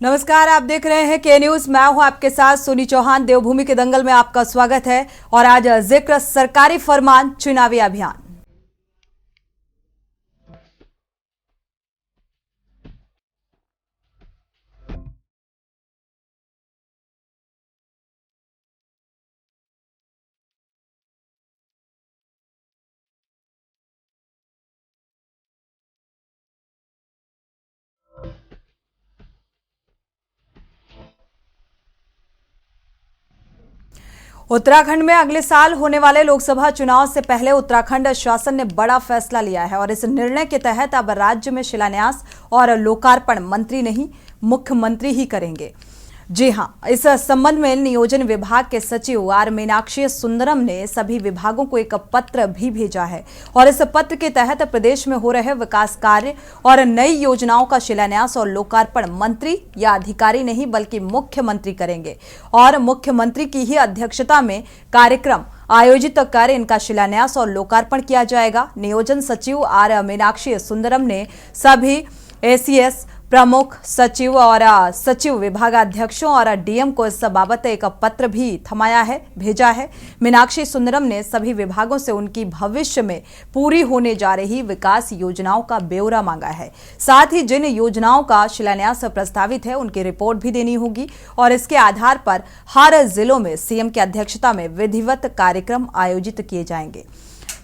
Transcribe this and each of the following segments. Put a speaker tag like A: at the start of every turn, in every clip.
A: नमस्कार, आप देख रहे हैं के न्यूज। मैं हूं आपके साथ सोनी चौहान। देवभूमि के दंगल में आपका स्वागत है। और आज जिक्र सरकारी फरमान चुनावी अभियान। उत्तराखंड में अगले साल होने वाले लोकसभा चुनाव से पहले उत्तराखंड शासन ने बड़ा फैसला लिया है और इस निर्णय के तहत अब राज्य में शिलान्यास और लोकार्पण मंत्री नहीं, मुख्यमंत्री ही करेंगे। जी हां, इस संबंध में नियोजन विभाग के सचिव आर मीनाक्षी सुंदरम ने सभी विभागों को एक पत्र भी भेजा है और इस पत्र के तहत प्रदेश में हो रहे विकास कार्य और नई योजनाओं का शिलान्यास और लोकार्पण मंत्री या अधिकारी नहीं बल्कि मुख्यमंत्री करेंगे और मुख्यमंत्री की ही अध्यक्षता में कार्यक्रम आयोजित कर इनका शिलान्यास और लोकार्पण किया जाएगा। नियोजन सचिव आर मीनाक्षी सुंदरम ने सभी एसीएस प्रमुख सचिव और सचिव विभागाध्यक्षों और डीएम को इस बाबत एक पत्र भी भेजा है। मीनाक्षी सुंदरम ने सभी विभागों से उनकी भविष्य में पूरी होने जा रही विकास योजनाओं का ब्यौरा मांगा है। साथ ही जिन योजनाओं का शिलान्यास प्रस्तावित है उनकी रिपोर्ट भी देनी होगी और इसके आधार पर हर जिलों में सीएम की अध्यक्षता में विधिवत कार्यक्रम आयोजित किए जाएंगे।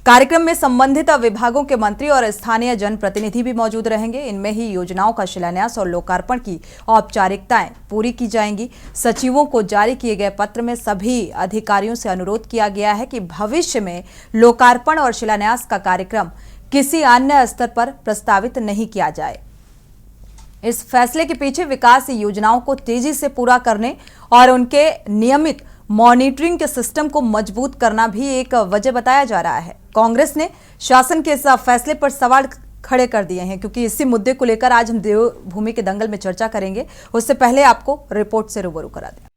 A: कार्यक्रम में संबंधित विभागों के मंत्री और स्थानीय जनप्रतिनिधि भी मौजूद रहेंगे। इनमें ही योजनाओं का शिलान्यास और लोकार्पण की औपचारिकताएं पूरी की जाएंगी। सचिवों को जारी किए गए पत्र में सभी अधिकारियों से अनुरोध किया गया है कि भविष्य में लोकार्पण और शिलान्यास का कार्यक्रम किसी अन्य स्तर पर प्रस्तावित नहीं किया जाए। इस फैसले के पीछे विकास योजनाओं को तेजी से पूरा करने और उनके नियमित मॉनिटरिंग के सिस्टम को मजबूत करना भी एक वजह बताया जा रहा है। कांग्रेस ने शासन के इस फैसले पर सवाल खड़े कर दिए हैं क्योंकि इसी मुद्दे को लेकर आज हम देवभूमि के दंगल में चर्चा करेंगे। उससे पहले आपको रिपोर्ट से रूबरू करा दें।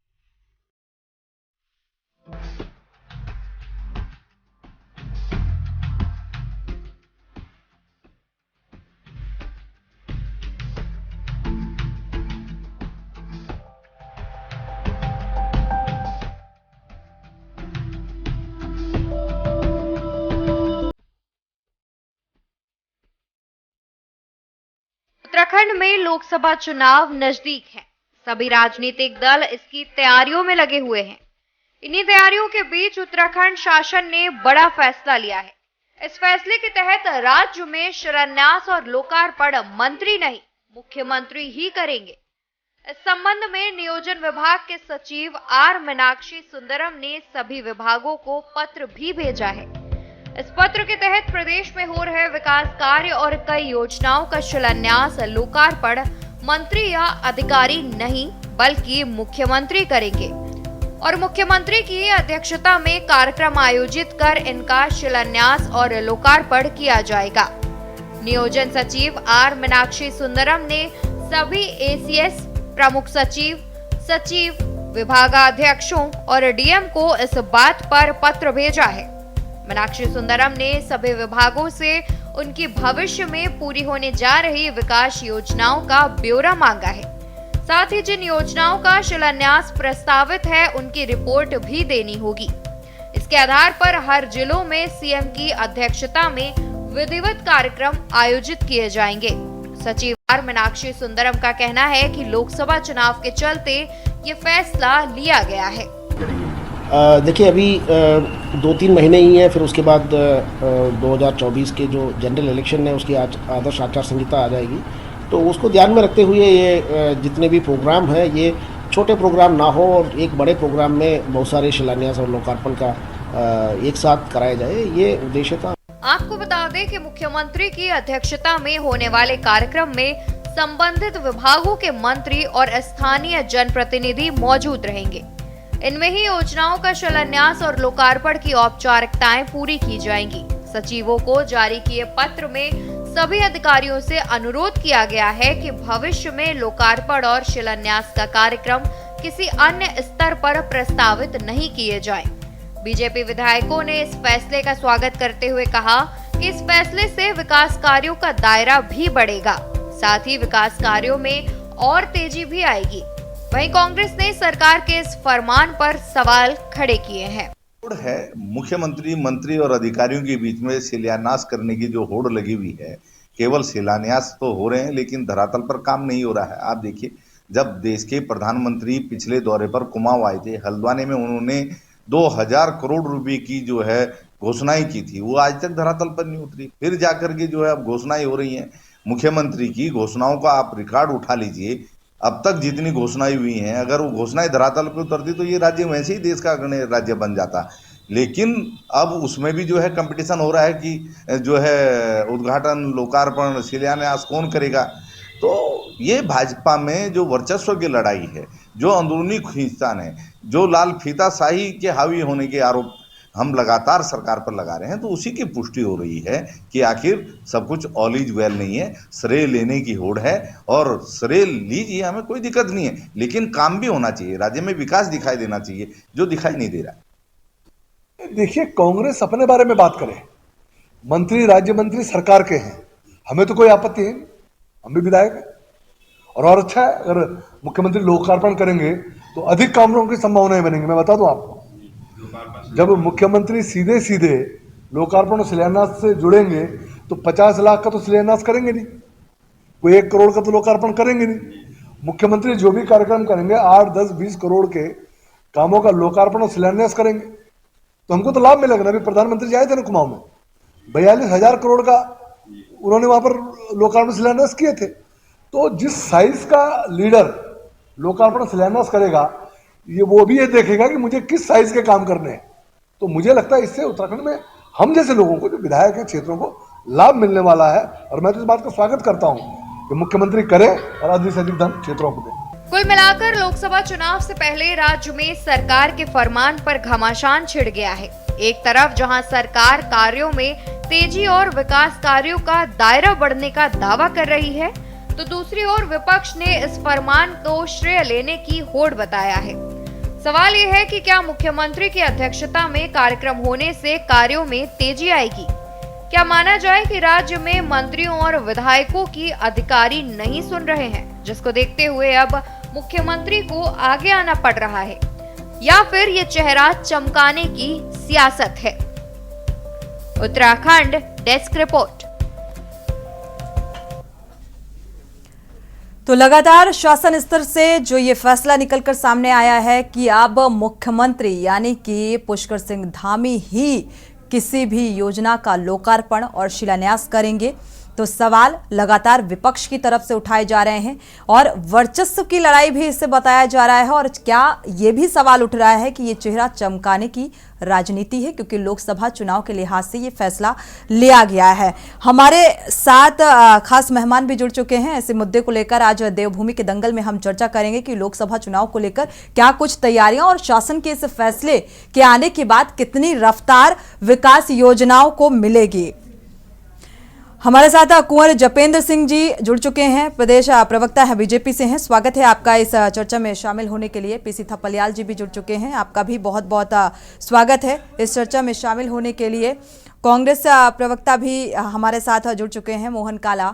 B: उत्तराखंड में लोकसभा चुनाव नजदीक है। सभी राजनीतिक दल इसकी तैयारियों में लगे हुए हैं। इन्हीं तैयारियों के बीच उत्तराखंड शासन ने बड़ा फैसला लिया है। इस फैसले के तहत राज्य में शिलान्यास और लोकार्पण मंत्री नहीं, मुख्यमंत्री ही करेंगे। इस संबंध में नियोजन विभाग के सचिव आर मीनाक्षी सुंदरम ने सभी विभागों को पत्र भी भेजा है। इस पत्र के तहत प्रदेश में हो रहे विकास कार्य और कई योजनाओं का शिलान्यास लोकार्पण मंत्री या अधिकारी नहीं बल्कि मुख्यमंत्री करेंगे और मुख्यमंत्री की अध्यक्षता में कार्यक्रम आयोजित कर इनका शिलान्यास और लोकार्पण किया जाएगा। नियोजन सचिव आर मीनाक्षी सुंदरम ने सभी एसीएस प्रमुख सचिव विभागाध्यक्षों और डीएम को इस बात पर पत्र भेजा है। मीनाक्षी सुंदरम ने सभी विभागों से उनकी भविष्य में पूरी होने जा रही विकास योजनाओं का ब्यौरा मांगा है। साथ ही जिन योजनाओं का शिलान्यास प्रस्तावित है उनकी रिपोर्ट भी देनी होगी। इसके आधार पर हर जिलों में सीएम की अध्यक्षता में विधिवत कार्यक्रम आयोजित किए जाएंगे। सचिव आर मीनाक्षी सुंदरम का कहना है कि लोकसभा चुनाव के चलते ये फैसला लिया गया है।
C: देखिए, अभी 2-3 महीने ही हैं, फिर उसके बाद 2024 के जो जनरल इलेक्शन है उसकी आदर्श आचार संहिता आ जाएगी। तो उसको ध्यान में रखते हुए ये जितने भी प्रोग्राम हैं ये छोटे प्रोग्राम ना हो और एक बड़े प्रोग्राम में बहुत सारे शिलान्यास और लोकार्पण का एक साथ कराया जाए, ये उद्देश्य था।
B: आपको बता दें कि मुख्यमंत्री की अध्यक्षता में होने वाले कार्यक्रम में संबंधित विभागों के मंत्री और स्थानीय जनप्रतिनिधि मौजूद रहेंगे। इनमें ही योजनाओं का शिलान्यास और लोकार्पण की औपचारिकताएं पूरी की जाएंगी। सचिवों को जारी किए पत्र में सभी अधिकारियों से अनुरोध किया गया है कि भविष्य में लोकार्पण और शिलान्यास का कार्यक्रम किसी अन्य स्तर पर प्रस्तावित नहीं किए जाएं। बीजेपी विधायकों ने इस फैसले का स्वागत करते हुए कहा कि इस फैसले से विकास कार्यों का दायरा भी बढ़ेगा। साथ ही विकास कार्यों में और तेजी भी आएगी। वहीं कांग्रेस ने सरकार के इस फरमान पर सवाल खड़े किए हैं।
D: होड़ है मुख्यमंत्री, मंत्री और अधिकारियों के बीच में शिलान्यास करने की जो होड़ लगी हुई है, केवल शिलान्यास तो हो रहे हैं लेकिन धरातल पर काम नहीं हो रहा है। आप देखिए, जब देश के प्रधानमंत्री पिछले दौरे पर कुमाऊं आए थे, हल्द्वानी में उन्होंने 2000 करोड़ रुपए की जो है घोषणाएं की थी, वो आज तक धरातल पर नहीं उतरी। फिर जाकर के जो है अब घोषणाएं हो रही हैं। मुख्यमंत्री की घोषणाओं का आप रिकॉर्ड उठा लीजिए, अब तक जितनी घोषणाएं हुई हैं, अगर वो घोषणाएं धरातल पर उतरती तो ये राज्य वैसे ही देश का अग्रणी राज्य बन जाता। लेकिन अब उसमें भी जो है कंपटीशन हो रहा है कि जो है उद्घाटन, लोकार्पण, शिलान्यास कौन करेगा। तो ये भाजपा में जो वर्चस्व की लड़ाई है, जो अंदरूनी खींचतान है, जो लाल फीताशाही के हावी होने के आरोप हम लगातार सरकार पर लगा रहे हैं, तो उसी की पुष्टि हो रही है कि आखिर सब कुछ ऑल इज वेल नहीं है, श्रेय लेने की होड़ है। और श्रेय लीजिए, हमें कोई दिक्कत नहीं है, लेकिन काम भी होना चाहिए, राज्य में विकास दिखाई देना चाहिए, जो दिखाई नहीं दे रहा है।
E: देखिए, कांग्रेस अपने बारे में बात करे, मंत्री राज्य मंत्री सरकार के हैं, हमें तो कोई आपत्ति है, हम भी विधायक हैं। और अच्छा है, अगर मुख्यमंत्री लोकार्पण करेंगे तो अधिक कामों की संभावनाएं बनेंगी। मैं बता दूं आपको, जब मुख्यमंत्री सीधे सीधे लोकार्पण और शिलान्यास से जुड़ेंगे तो 50 लाख का तो शिलान्यास करेंगे नहीं, कोई 1 करोड़ का तो लोकार्पण करेंगे नहीं। मुख्यमंत्री जो भी कार्यक्रम करेंगे 8, 10, 20 करोड़ के कामों का लोकार्पण और शिलान्यास करेंगे, तो हमको तो लाभ मिलेगा ना। अभी प्रधानमंत्री जाए थे ना कुमाऊं में, 42,000 करोड़ का उन्होंने वहां पर लोकार्पण शिलान्यास किए थे। तो जिस साइज का लीडर लोकार्पण शिलान्यास करेगा, ये वो भी ये देखेगा कि मुझे किस साइज के काम करने हैं। तो मुझे लगता है इससे उत्तराखंड में हम जैसे लोगों को, जो विधायक हैं, क्षेत्रों को लाभ मिलने वाला है। और मैं तो इस बात का स्वागत करता हूं कि मुख्यमंत्री करे और अधिक से अधिक धन क्षेत्रों को दे।
B: कुल मिलाकर लोकसभा चुनाव से पहले राज्य में सरकार के फरमान पर घमासान छिड़ गया है। एक तरफ जहां सरकार कार्यों में तेजी और विकास कार्यों का दायरा बढ़ने का दावा कर रही है, तो दूसरी ओर विपक्ष ने इस फरमान को श्रेय लेने की होड़ बताया है। सवाल ये है कि क्या मुख्यमंत्री की अध्यक्षता में कार्यक्रम होने से कार्यों में तेजी आएगी? क्या माना जाए कि राज्य में मंत्रियों और विधायकों की अधिकारी नहीं सुन रहे हैं, जिसको देखते हुए अब मुख्यमंत्री को आगे आना पड़ रहा है, या फिर ये चेहरा चमकाने की सियासत है? Uttarakhand desk report.
A: तो लगातार शासन स्तर से जो ये फैसला निकलकर सामने आया है कि अब मुख्यमंत्री यानी कि पुष्कर सिंह धामी ही किसी भी योजना का लोकार्पण और शिलान्यास करेंगे, तो सवाल लगातार विपक्ष की तरफ से उठाए जा रहे हैं और वर्चस्व की लड़ाई भी इससे बताया जा रहा है। और क्या ये भी सवाल उठ रहा है कि ये चेहरा चमकाने की राजनीति है, क्योंकि लोकसभा चुनाव के लिहाज से ये फैसला लिया गया है। हमारे साथ खास मेहमान भी जुड़ चुके हैं। ऐसे मुद्दे को लेकर आज देवभूमि के दंगल में हम चर्चा करेंगे कि लोकसभा चुनाव को लेकर क्या कुछ तैयारियां और शासन के इस फैसले के आने के बाद कितनी रफ्तार विकास योजनाओं को मिलेगी। हमारे साथ कुंवर जपेंद्र सिंह जी जुड़ चुके हैं, प्रदेश प्रवक्ता है, बीजेपी से हैं। स्वागत है आपका इस चर्चा में शामिल होने के लिए। पीसी थपलियाल जी भी जुड़ चुके हैं, आपका भी बहुत बहुत स्वागत है इस चर्चा में शामिल होने के लिए। कांग्रेस प्रवक्ता भी हमारे साथ जुड़ चुके हैं, मोहन काला,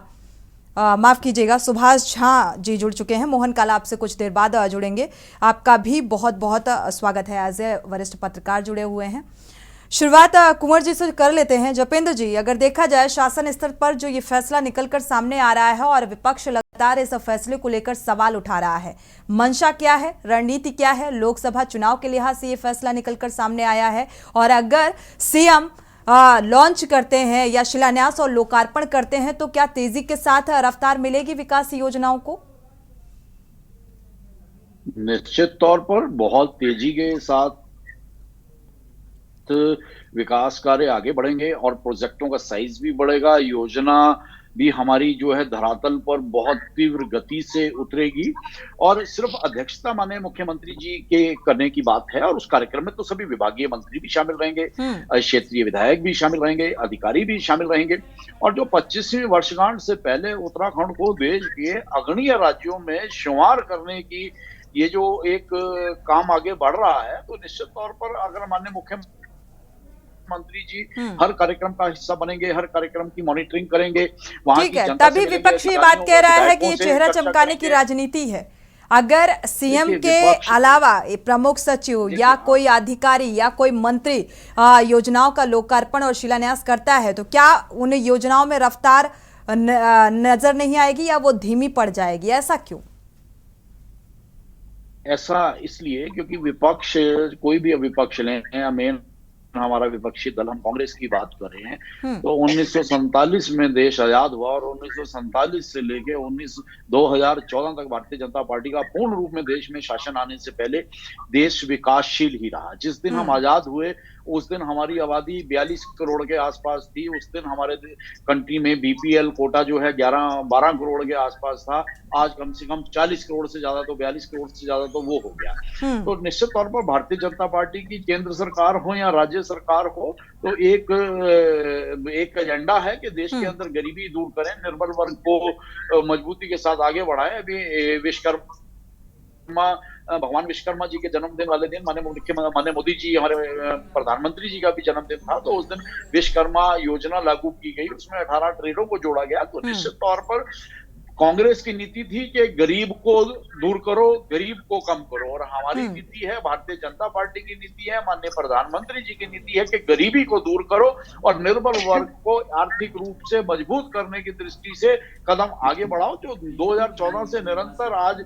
A: माफ कीजिएगा, सुभाष झा जी जुड़ चुके हैं। मोहन काला आपसे कुछ देर बाद जुड़ेंगे, आपका भी बहुत बहुत स्वागत है। एज ए वरिष्ठ पत्रकार जुड़े हुए हैं। शुरुआत कुंवर जी से कर लेते हैं। जपेंद्र जी, अगर देखा जाए शासन स्तर पर जो ये फैसला निकलकर सामने आ रहा है और विपक्ष लगातार इस फैसले को लेकर सवाल उठा रहा है, मंशा क्या है, रणनीति क्या है? लोकसभा चुनाव के लिहाज से ये फैसला निकलकर सामने आया है, और अगर सीएम लॉन्च करते हैं या शिलान्यास और लोकार्पण करते हैं तो क्या तेजी के साथ रफ्तार मिलेगी विकास योजनाओं को?
F: निश्चित तौर पर बहुत तेजी के साथ विकास कार्य आगे बढ़ेंगे और प्रोजेक्टों का साइज भी बढ़ेगा, योजना भी हमारी जो है धरातल पर बहुत तीव्र गति से उतरेगी। और सिर्फ अध्यक्षता माने मुख्यमंत्री जी के करने की बात है, और उस कार्यक्रम में तो सभी विभागीय मंत्री भी शामिल रहेंगे, क्षेत्रीय विधायक भी शामिल रहेंगे, अधिकारी भी शामिल रहेंगे। और जो 25वीं वर्षगांठ से पहले उत्तराखंड को देश के अग्रणीय राज्यों में शुमार करने की ये जो एक काम आगे बढ़ रहा है, तो निश्चित तौर पर अगर माननीय मुख्यमंत्री मंत्री जी हर कार्यक्रम का हिस्सा बनेंगे, हर कार्यक्रम की मॉनिटरिंग करेंगे, वहां
A: ठीक
F: की
A: है,
F: जनता
A: तभी
F: से
A: विपक्ष ये
F: मिलेंगे,
A: बात कह रहा है कि ये
F: विधायकों से
A: चेहरा
F: चर्चा
A: चमकाने की
F: करेंगे।
A: राजनीति है। अगर सीएम
F: देखिए,
A: के
F: विपक्ष
A: अलावा प्रमुख सचिव
F: देखिए,
A: या
F: हाँ।
A: कोई अधिकारी या कोई मंत्री योजनाओं का लोकार्पण और शिलान्यास करता है तो क्या उन योजनाओं में रफ्तार नजर नहीं आएगी या वो धीमी पड़ जाएगी? ऐसा क्यों?
F: ऐसा इसलिए क्योंकि विपक्ष, कोई भी विपक्ष लें, मेन हमारा विपक्षी दल, हम कांग्रेस की बात कर रहे हैं, तो 1947 में देश आजाद हुआ और 1947 से लेके 2014 तक भारतीय जनता पार्टी का पूर्ण रूप में देश में शासन आने से पहले देश विकासशील ही रहा। जिस दिन हम आजाद हुए उस दिन हमारी आबादी 42 करोड़ के आसपास थी। उस दिन हमारे कंट्री में बीपीएल कोटा जो है 11-12 करोड़ के आसपास था। आज कम से कम 40 करोड़ से ज्यादा, तो 42 करोड़ से ज्यादा तो वो हो गया। तो निश्चित तौर पर भारतीय जनता पार्टी की केंद्र सरकार हो या राज्य सरकार हो, तो एक एजेंडा है कि देश के अंदर गरीबी दूर करें, निर्बल वर्ग को मजबूती के साथ आगे बढ़ाएं। अभी भगवान विश्वकर्मा जी के जन्मदिन वाले दिन माननीय मोदी जी, हमारे प्रधानमंत्री जी का भी जन्मदिन था, तो उस दिन विश्वकर्मा योजना लागू की गई, उसमें 18 ट्रेडों को जोड़ा गया। तो निश्चित तौर पर कांग्रेस की नीति थी कि गरीब को दूर करो, गरीब को कम करो, और हमारी नीति है, भारतीय जनता पार्टी की नीति है, माननीय प्रधानमंत्री जी की नीति है कि गरीबी को दूर करो और निर्बल वर्ग को आर्थिक रूप से मजबूत करने की दृष्टि से कदम आगे बढ़ाओ। जो 2014 से निरंतर आज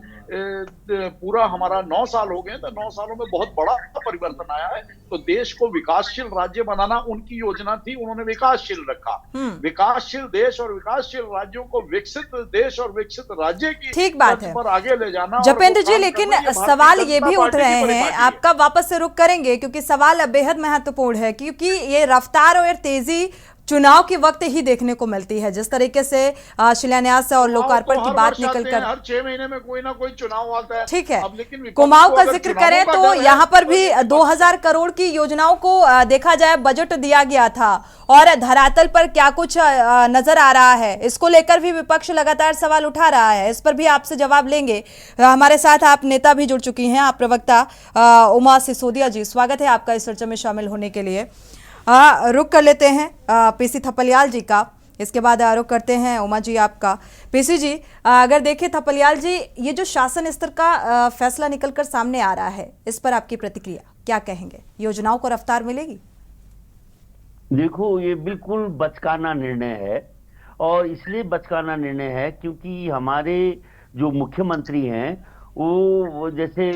F: पूरा हमारा 9 साल हो गए, तो 9 सालों में बहुत बड़ा परिवर्तन आया है। तो देश को विकासशील राज्य बनाना उनकी योजना थी, उन्होंने विकासशील रखा। विकासशील देश और विकासशील राज्यों को विकसित देश और विकसित राज्य की
A: ठीक बात है
F: पर आगे ले जाना।
A: जपेंद्र जी, लेकिन सवाल ये भी उठ रहे हैं, आपका वापस से रुख करेंगे क्योंकि सवाल बेहद महत्वपूर्ण है, क्योंकि ये रफ्तार और तेजी चुनाव के वक्त ही देखने को मिलती है। जिस तरीके से शिलान्यास और लोकार्पण की बात निकल कर
F: हर 6 महीने में कोई ना कोई चुनाव आता है।
A: ठीक है,
F: लेकिन
A: कुमाऊं का जिक्र करें तो यहाँ पर भी 2000 करोड़ की योजनाओं को देखा जाए बजट दिया गया था, और धरातल पर क्या कुछ नजर आ रहा है, इसको लेकर भी विपक्ष लगातार सवाल उठा रहा है। इस पर भी आपसे जवाब लेंगे। हमारे साथ आप नेता भी जुड़ चुकी हैं, आप प्रवक्ता उमा सिसोदिया जी, स्वागत है आपका इस चर्चा में शामिल होने के लिए। रुक कर लेते हैं पीसी थपलियाल जी का, इसके बाद रुक करते हैं उमा जी आपका। पीसी जी, अगर देखें थपलियाल जी, ये जो शासन स्तर का फैसला निकलकर सामने आ रहा है, इस पर आपकी प्रतिक्रिया क्या कहेंगे? योजनाओं को रफ्तार मिलेगी?
G: देखो, ये बिल्कुल बचकाना निर्णय है, और इसलिए बचकाना निर्णय है क्योंकि हमारे जो मुख्यमंत्री हैं वो जैसे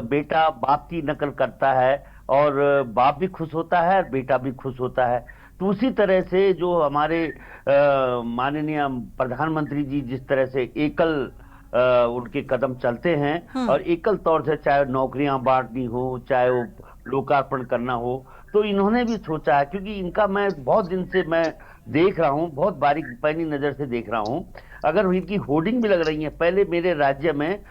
G: बेटा बाप की नकल करता है और बाप भी खुश होता है और बेटा भी खुश होता है, तो उसी तरह से जो हमारे माननीय प्रधानमंत्री जी जिस तरह से एकल उनके कदम चलते हैं और एकल तौर से, चाहे नौकरियां बांटनी हो, चाहे वो लोकार्पण करना हो, तो इन्होंने भी सोचा है। क्योंकि इनका मैं बहुत दिन से मैं देख रहा हूं, बहुत बारीक पैनी नजर से देख रहा हूं। अगर इनकी होर्डिंग भी लग रही है, पहले मेरे राज्य में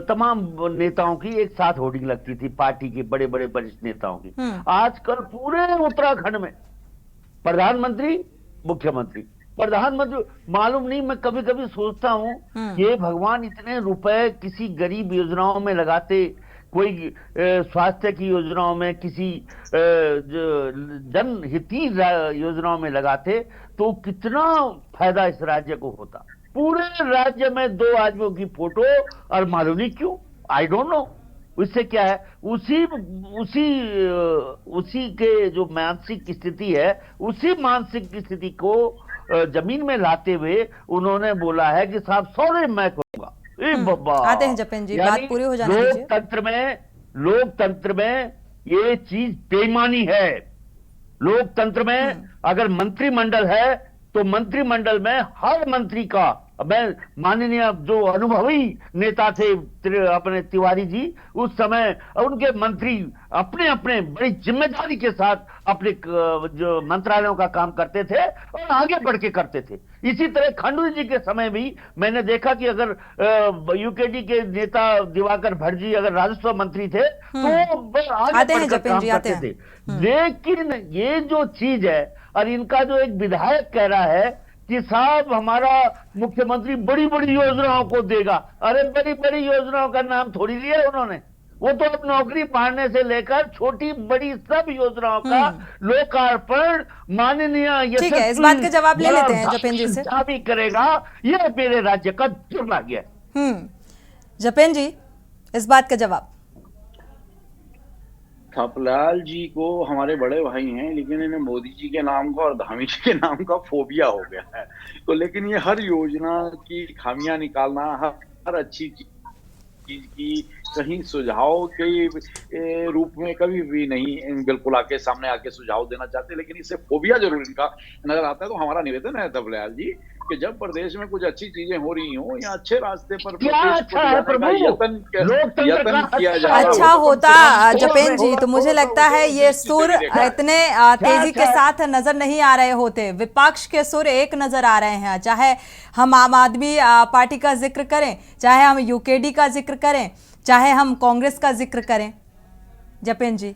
G: तमाम नेताओं की एक साथ होर्डिंग लगती थी, पार्टी के बड़े बड़े वरिष्ठ नेताओं की। आजकल पूरे उत्तराखंड में प्रधानमंत्री मुख्यमंत्री प्रधानमंत्री, मालूम नहीं, मैं कभी कभी सोचता हूं कि भगवान इतने रुपए किसी गरीब योजनाओं में लगाते, कोई स्वास्थ्य की योजनाओं में, किसी जनहिती योजनाओं में लगाते तो कितना फायदा इस राज्य को होता। पूरे राज्य में 2 आदमियों की फोटो, और मालूम नहीं क्यों, आई डोंट नो उससे क्या है। उसी के जो मानसिक स्थिति है, उसी मानसिक स्थिति को जमीन में लाते हुए उन्होंने बोला है कि साहब सॉरी मैं करूंगा।
A: आते हैं जपेन जी, बात पूरी हो जाने दीजिए।
G: लोकतंत्र में ये चीज बेईमानी है। लोकतंत्र में अगर मंत्रिमंडल है तो मंत्रिमंडल में हर मंत्री का, मैं माननीय जो अनुभवी नेता थे अपने तिवारी जी, उस समय उनके मंत्री अपने अपने बड़ी जिम्मेदारी के साथ अपने जो मंत्रालयों का काम करते थे और आगे बढ़ के करते थे। इसी तरह खंडूरी जी के समय भी मैंने देखा कि अगर यूकेडी के नेता दिवाकर भट्ट जी अगर राजस्व मंत्री थे तो आगे बढ़कर काम करते थे। लेकिन ये जो चीज है, और इनका जो एक विधायक कह रहा है कि साहब हमारा मुख्यमंत्री बड़ी बड़ी योजनाओं को देगा। अरे बड़ी बड़ी योजनाओं का नाम थोड़ी लिया उन्होंने, वो तो अब नौकरी पाने से लेकर छोटी बड़ी सब योजनाओं का लोकार्पण माननीय
A: ठीक है, इस बात का जवाब ले लेते हैं जपेन जी से।
G: भी करेगा, यह मेरे राज्य का दुर्भाग्य है।
A: जपेन जी, इस बात का जवाब।
F: थपलाल जी को हमारे बड़े भाई हैं, लेकिन इन्हें मोदी जी के नाम का और धामी जी के नाम का फोबिया हो गया है। तो लेकिन ये हर योजना की खामियां निकालना, हर अच्छी चीज की कहीं सुझाव के रूप में कभी भी नहीं बिल्कुल आके सामने आके सुझाव देना चाहते, लेकिन इससे फोबिया जरूर इनका नजर आता है। तो हमारा निवेदन है थपलाल जी कि जब प्रदेश में कुछ अच्छी चीजें हो रही हो या अच्छे रास्ते पर यत्न किया जाए,
A: अच्छा होता जपेन जी, तो मुझे लगता है ये सुर इतने तेजी के साथ नजर नहीं आ रहे होते। विपक्ष के सुर एक नजर आ रहे हैं, चाहे हम आम आदमी पार्टी का जिक्र करें, चाहे हम यूकेडी का जिक्र करें, चाहे हम कांग्रेस का जिक्र करें। जपेन जी,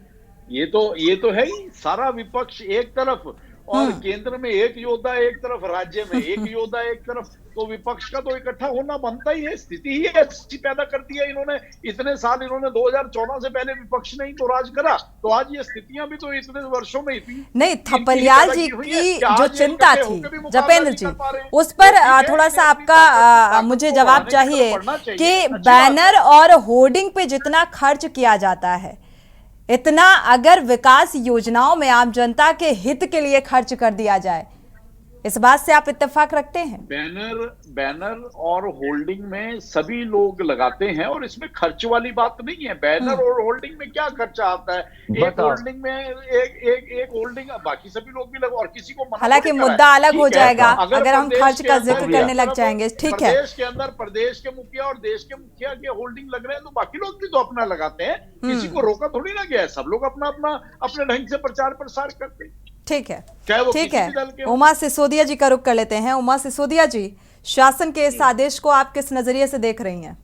F: ये तो है ही, सारा विपक्ष एक तरफ और केंद्र में एक योद्धा एक तरफ, राज्य में एक योद्धा एक तरफ, तो विपक्ष का तो इकट्ठा होना बनता ही है। स्थिति ही ऐसी पैदा कर दी है इन्होंने। इतने साल इन्होंने 2014 से पहले विपक्ष ने ही तो राज करा, तो आज ये स्थितियां भी तो इतने वर्षों में इतनी
A: नहीं। थपलियाल जी की जो चिंता थी जपेंद्र जी, उस पर थोड़ा सा आपका मुझे जवाब चाहिए कि बैनर और होर्डिंग पे जितना खर्च किया जाता है, इतना अगर विकास योजनाओं में आम जनता के हित के लिए खर्च कर दिया जाए, इस बात से आप इत्तेफाक रखते हैं?
F: बैनर और होल्डिंग में सभी लोग लगाते हैं और इसमें खर्च वाली बात नहीं है। बैनर और होल्डिंग में क्या खर्चा आता है? एक होल्डिंग में एक होल्डिंग, बाकी सभी लोग भी लगा और किसी को
A: हालांकि मुद्दा अलग हो जाएगा अगर हम खर्च का जिक्र करने लग जाएंगे। ठीक है,
F: प्रदेश के अंदर प्रदेश के मुखिया और देश के मुखिया के होल्डिंग लग रहे हैं, तो बाकी लोग भी तो अपना लगाते हैं, किसी को रोका थोड़ी ना गया है। सब लोग अपना अपना अपने ढंग से प्रचार प्रसार करते हैं।
A: ठीक है, ठीक है। उमा सिसोदिया जी का रुख कर लेते हैं। उमा सिसोदिया जी, शासन के इस आदेश को आप किस नजरिए से देख रही हैं?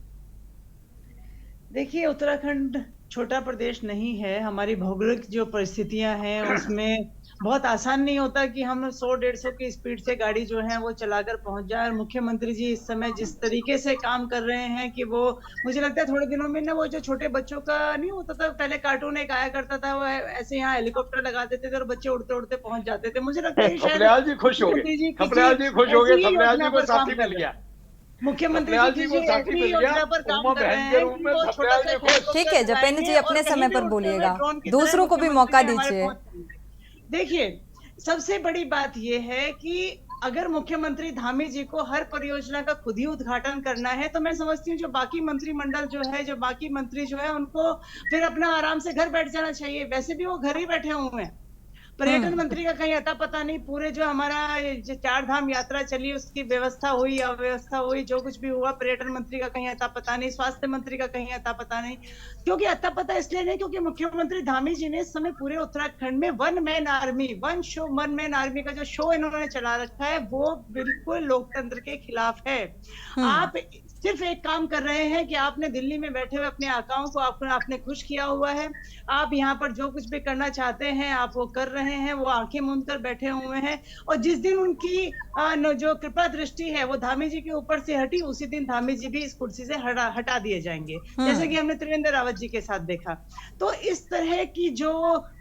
H: देखिए, उत्तराखंड छोटा प्रदेश नहीं है। हमारी भौगोलिक जो परिस्थितियां हैं उसमें बहुत आसान नहीं होता कि हम 100-150 की स्पीड से गाड़ी जो है वो चलाकर पहुंच जाए। और मुख्यमंत्री जी इस समय जिस तरीके से काम कर रहे हैं कि वो, मुझे लगता है थोड़े दिनों में ना, वो जो छोटे बच्चों का नहीं होता था पहले, कार्टून एक आया करता था, वो ऐसे यहाँ हेलीकॉप्टर लगा देते थे और बच्चे उड़ते उड़ते पहुंच जाते थे। मुझे लगता है
F: थपलियाल जी खुश हो गए, थपलियाल जी खुश हो गए, थपलियाल जी को साथी मिल गया,
H: मुख्यमंत्री जी ऐसी योजना पर काम कर रहे हैं।
A: ठीक है जपेंद्र जी, अपने समय पर बोलिएगा, दूसरों को भी मौका दीजिए।
H: देखिए, सबसे बड़ी बात यह है कि अगर मुख्यमंत्री धामी जी को हर परियोजना का खुद ही उद्घाटन करना है, तो मैं समझती हूँ जो बाकी मंत्रिमंडल जो है, जो बाकी मंत्री जो है, उनको फिर अपना आराम से घर बैठ जाना चाहिए। वैसे भी वो घर ही बैठे हुए हैं। पर्यटन मंत्री का कहीं अता पता नहीं, पूरे जो हमारा जो 4 धाम यात्रा चली उसकी व्यवस्था हुई, अव्यवस्था हुई, जो कुछ भी हुआ, पर्यटन मंत्री का कहीं अता पता नहीं, स्वास्थ्य मंत्री का कहीं अता पता नहीं। क्योंकि अता पता इसलिए नहीं क्योंकि मुख्यमंत्री धामी जी ने इस समय पूरे उत्तराखंड में वन मैन आर्मी का जो शो इन्होंने चला रखा है वो बिल्कुल लोकतंत्र के खिलाफ है। आप सिर्फ एक काम कर रहे हैं कि आपने दिल्ली में बैठे हुए अपने आकाओं को आपने खुश किया हुआ है। आप यहाँ पर जो कुछ भी करना चाहते हैं आप वो कर रहे हैं, वो आंखें मूंद कर बैठे हुए हैं। और जिस दिन उनकी जो कृपा दृष्टि है वो धामी जी के ऊपर से हटी, उसी दिन धामी जी भी इस कुर्सी से हटा दिए जाएंगे, जैसे कि हमने त्रिवेंद्र रावत जी के साथ देखा। तो इस तरह की जो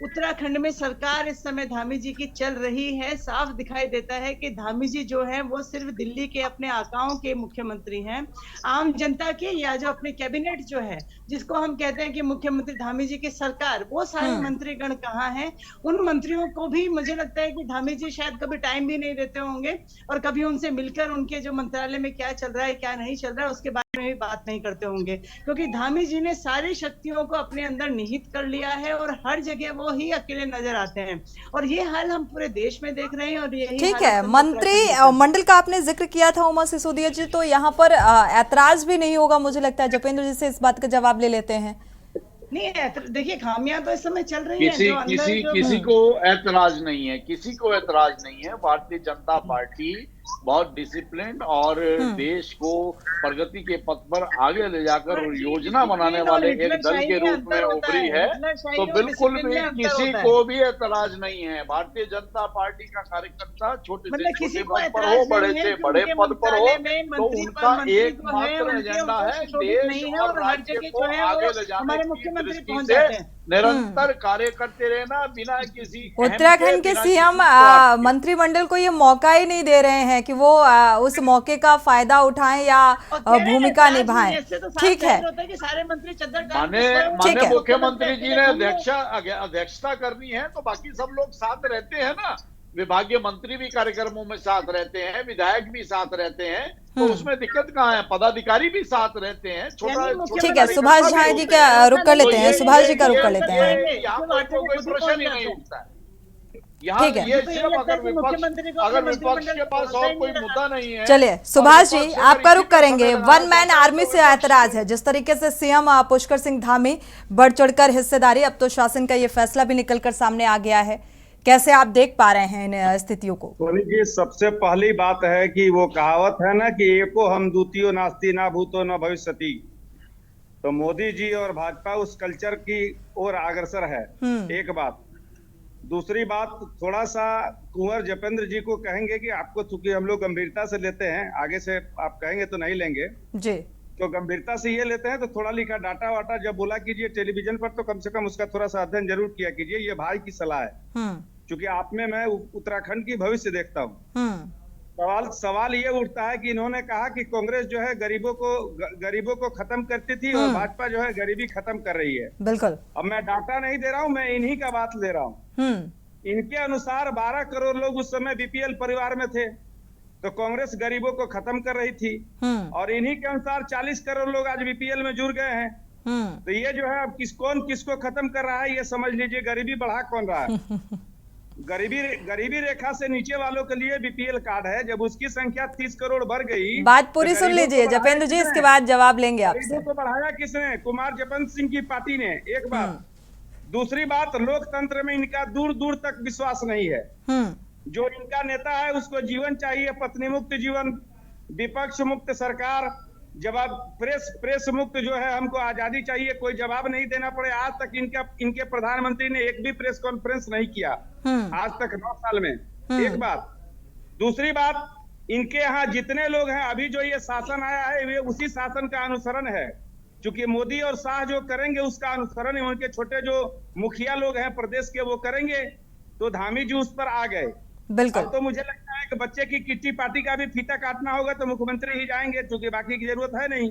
H: उत्तराखंड में सरकार इस समय धामी जी की चल रही है, साफ दिखाई देता है कि धामी जी जो है वो सिर्फ दिल्ली के अपने आकाओं के मुख्यमंत्री हैं। आम जनता के या जो अपने कैबिनेट जो है, जिसको हम कहते हैं कि मुख्यमंत्री धामी जी की सरकार, वो सारे मंत्रीगण कहाँ हैं? उन मंत्रियों को भी मुझे लगता है कि धामी जी शायद कभी टाइम भी नहीं देते होंगे और कभी उनसे मिलकर उनके जो मंत्रालय में क्या चल रहा है क्या नहीं चल रहा है उसके बारे में भी बात नहीं करते होंगे, क्योंकि धामी जी ने सारी शक्तियों को अपने अंदर निहित कर लिया है और हर जगह वो ही अकेले नजर आते हैं। और ये हाल हम पूरे देश में देख रहे हैं। और यही
A: ठीक है, मंत्री मंडल का आपने जिक्र किया था उमा सिसोदिया जी, तो यहाँ पर ऐतराज भी नहीं होगा मुझे लगता है। जपेंद्र जी से इस बात का जवाब ले लेते हैं।
H: नहीं, देखिए खामियां तो इस समय चल रही हैं।
F: किसी को ऐतराज नहीं है, किसी को ऐतराज नहीं है। भारतीय जनता पार्टी बहुत डिसिप्लिन और देश को प्रगति के पथ पर आगे ले जाकर योजना बनाने वाले एक दल के रूप में उभरी है, तो बिल्कुल भी किसी को भी एतराज नहीं है। भारतीय जनता पार्टी का कार्यकर्ता छोटे से छोटे पद पर हो, बड़े से बड़े पद पर हो, तो उनका एकमात्र एजेंडा है देश और राज्य को आगे ले जाने की दृष्टि से निरंतर कार्य करते रहना बिना किसी
A: उत्तराखंड के सीएम मंत्रिमंडल को ये मौका ही नहीं दे रहे हैं कि वो उस मौके का फायदा उठाएं या भूमिका निभाएं। ठीक है,
H: सारे मंत्री
F: माने मुख्यमंत्री जी ने अध्यक्षता करनी है तो बाकी सब लोग साथ रहते हैं ना, विभागीय मंत्री भी कार्यक्रमों में साथ रहते हैं, विधायक भी साथ रहते हैं, तो उसमें दिक्कत कहाँ है? पदाधिकारी भी साथ रहते हैं।
A: ठीक है, सुभाष झा जी का रुख कर लेते हैं, सुभाष जी का रुख कर लेते हैं।
F: यहाँ पर कोई प्रश्न ही नहीं उठता है।
A: ठीक है,
F: ये सिर्फ अगर विपक्ष के पास और कोई मुद्दा नहीं है।
A: चलिए सुभाष जी, आपका रुख करेंगे। वन मैन आर्मी से ऐतराज है, जिस तरीके से सीएम पुष्कर सिंह धामी बढ़ चढ़कर हिस्सेदारी, अब तो शासन का ये फैसला भी निकलकर सामने आ गया है, कैसे आप देख पा रहे हैं इन स्थितियों को?
I: सोनी जी, सबसे पहली बात है कि वो कहावत है ना कि एको हम द्वितीयो नास्ति ना भूतो न भविष्यति, तो मोदी जी और भाजपा उस कल्चर की ओर अग्रसर है। एक बात। दूसरी बात, थोड़ा सा कुंवर जपेंद्र जी को कहेंगे कि आपको चूंकि हम लोग गंभीरता से लेते हैं, आगे से आप कहेंगे तो नहीं लेंगे
A: जी,
I: तो गंभीरता से ये लेते हैं तो थोड़ा लिखा डाटा वाटा जब बोला कीजिए टेलीविजन पर तो कम से कम उसका थोड़ा सा अध्ययन जरूर किया कीजिए। ये भाई की सलाह है, क्योंकि आप में मैं उत्तराखंड की भविष्य देखता हूँ। सवाल ये उठता है कि इन्होंने कहा कि कांग्रेस जो है गरीबों को खत्म करती थी और भाजपा जो है गरीबी खत्म कर रही है।
A: बिल्कुल।
I: अब मैं डाटा नहीं दे रहा हूँ, मैं इन्हीं का बात ले रहा हूँ। इनके अनुसार 12 करोड़ लोग उस समय बीपीएल परिवार में थे, तो कांग्रेस गरीबों को खत्म कर रही थी, और इन्हीं के अनुसार 40 करोड़ लोग आज बीपीएल में जुड़ गए हैं। तो ये जो है अब कौन किसको खत्म कर रहा है ये समझ लीजिए, गरीबी बढ़ा कौन रहा है। गरीबी रेखा से नीचे वालों के लिए बीपीएल कार्ड है, जब उसकी संख्या 30 करोड़ बढ़ गई।
A: बात पूरी सुन लीजिए जपेंद्र जी, इसके बाद जवाब लेंगे आपसे।
I: गरीबों को बढ़ाया किसने? कुमार जपंत सिंह की पार्टी ने। एक बात। दूसरी बात, लोकतंत्र में इनका दूर दूर तक विश्वास नहीं है। जो इनका नेता है उसको जीवन चाहिए पत्नी मुक्त जीवन, विपक्ष मुक्त सरकार, जवाब प्रेस मुक्त जो है, हमको आजादी चाहिए, कोई जवाब नहीं देना पड़े। आज तक इनके प्रधानमंत्री ने एक भी प्रेस कॉन्फ्रेंस नहीं किया आज तक 9 साल में। एक बात। दूसरी बात, इनके यहाँ जितने लोग हैं, अभी जो ये शासन आया है वे उसी शासन का अनुसरण है, क्योंकि मोदी और शाह जो करेंगे उसका अनुसरण उनके छोटे जो मुखिया लोग हैं प्रदेश के वो करेंगे, तो धामी जी उस पर आ गए।
A: बिल्कुल।
I: तो मुझे लगता है कि बच्चे की किट्टी पार्टी का भी फीता काटना होगा तो मुख्यमंत्री ही जाएंगे, क्योंकि बाकी की जरूरत है नहीं।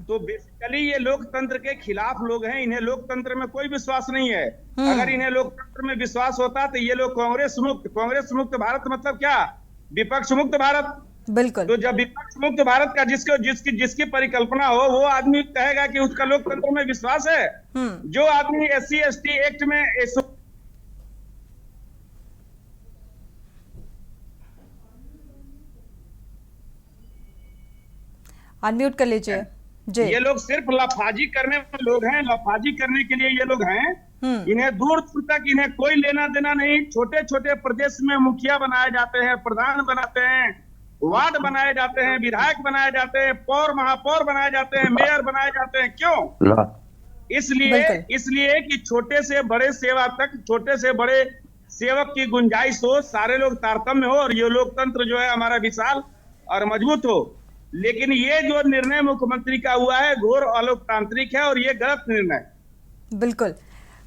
I: तो बेसिकली ये लोकतंत्र के खिलाफ लोग हैं, इन्हें लोकतंत्र में कोई विश्वास नहीं है। अगर इन्हें लोकतंत्र में विश्वास होता तो ये लोग कांग्रेस मुक्त भारत मतलब क्या? विपक्ष मुक्त भारत।
A: बिल्कुल।
I: तो जब विपक्ष मुक्त भारत का जिसकी परिकल्पना हो, वो आदमी कहेगा कि उसका लोकतंत्र में विश्वास है। जो आदमी SC ST एक्ट में
A: अनम्यूट कर लीजिए जी।
I: ये लोग सिर्फ लफाजी करने वाले लोग हैं, लफाजी करने के लिए ये लोग हैं। इन्हें दूर तक इन्हें कोई लेना देना नहीं। छोटे छोटे प्रदेश में मुखिया बनाए जाते हैं, प्रधान बनाते हैं, वार्ड बनाए जाते हैं, विधायक बनाए जाते हैं, पौर महापौर बनाए जाते हैं, मेयर बनाए जाते हैं। क्यों? इसलिए कि छोटे से बड़े सेवा तक, छोटे से बड़े सेवक की गुंजाइश हो, सारे लोग तारतम्य हो और ये लोकतंत्र जो है हमारा विशाल और मजबूत हो। लेकिन ये जो निर्णय मुख्यमंत्री का हुआ है घोर अलोकतांत्रिक है और ये गलत निर्णय।
A: बिल्कुल।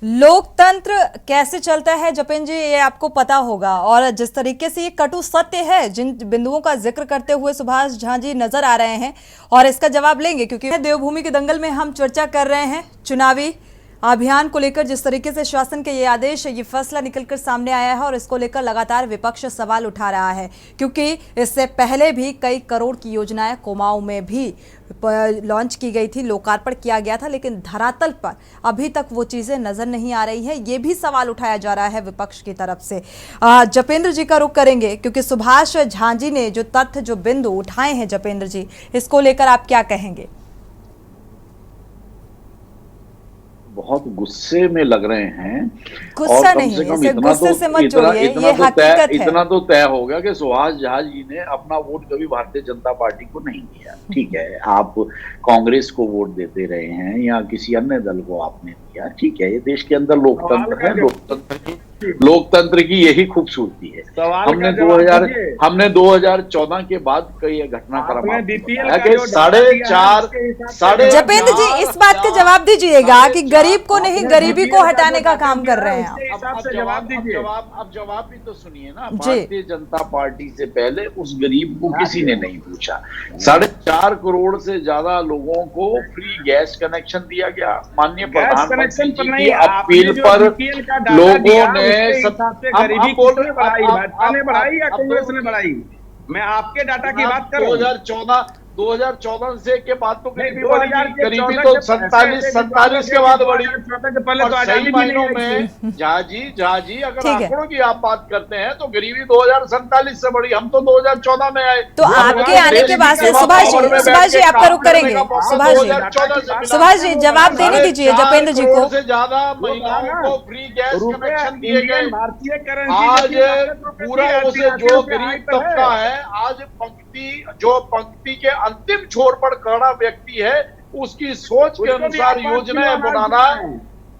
A: लोकतंत्र कैसे चलता है जपेंद्र जी, ये आपको पता होगा, और जिस तरीके से ये कटु सत्य है, जिन बिंदुओं का जिक्र करते हुए सुभाष झा जी नजर आ रहे हैं, और इसका जवाब लेंगे क्योंकि देवभूमि के दंगल में हम चर्चा कर रहे हैं चुनावी अभियान को लेकर। जिस तरीके से शासन के ये आदेश, ये फैसला निकलकर सामने आया है और इसको लेकर लगातार विपक्ष सवाल उठा रहा है, क्योंकि इससे पहले भी कई करोड़ की योजनाएं कुमाऊं में भी लॉन्च की गई थी, लोकार्पण किया गया था, लेकिन धरातल पर अभी तक वो चीजें नजर नहीं आ रही है। ये भी सवाल उठाया जा रहा है विपक्ष की तरफ से। जपेंद्र जी का रुख करेंगे, क्योंकि सुभाष झा जी ने जो तथ्य, जो बिंदु उठाए हैं जपेंद्र जी, इसको लेकर आप क्या कहेंगे?
F: बहुत गुस्से में लग रहे हैं।
A: गुस्सा
F: और कम
A: नहीं,
F: से कम
A: इसे
F: इतना
A: गुस्से
F: तो
A: से मत जोड़िए, ये हकीकत है।
F: इतना तो तय हो गया कि सुभाष झा जी ने अपना वोट कभी भारतीय जनता पार्टी को नहीं दिया। ठीक है, आप कांग्रेस को वोट देते रहे हैं या किसी अन्य दल को आपने दिया, ठीक है, ये देश के अंदर लोकतंत्र है, लोकतंत्र की यही खूबसूरती है। हमने 2014 के बाद कई घटनाक्रम साढ़े
A: जपेंद्र जी इस बात का जवाब दीजिएगा कि गरीब को नहीं गरीबी को हटाने का काम कर रहे हैं आप।
F: अब जवाब भी तो सुनिए ना। भारतीय जनता पार्टी से पहले उस गरीब को किसी ने नहीं पूछा। 4.5 करोड़ से ज्यादा लोगों को फ्री गैस कनेक्शन दिया गया। माननीय प्रधानमंत्री जी की अपील पर लोगों ने
I: गरीबी किसने बढ़ाई, भाजपा ने बढ़ाई या कांग्रेस ने बढ़ाई? मैं आपके डाटा की बात कर रहा हूं।
F: 2014 से के बाद तो गरीबी तो 47 के बाद बढ़ी। और सही मायनों में जहाँ जी अगर आंकड़ों की आप बात करते हैं तो गरीबी 2047 से बढ़ी। हम तो 2014 में आए।
A: तो आपके आने के बाद से सुभाष जी आपका रुख करेंगे। सुभाष जी जवाब देने दीजिए जपेंद्र जी को।
F: से ज्यादा महिलाओं को फ्री गैस कनेक्शन दिए गए।
I: भारतीय
F: आज पूरा उसे जो गरीब तबका है, आज पंक्ति के अंतिम छोर पर खड़ा व्यक्ति है, उसकी सोच के अनुसार योजनाएं बनाना,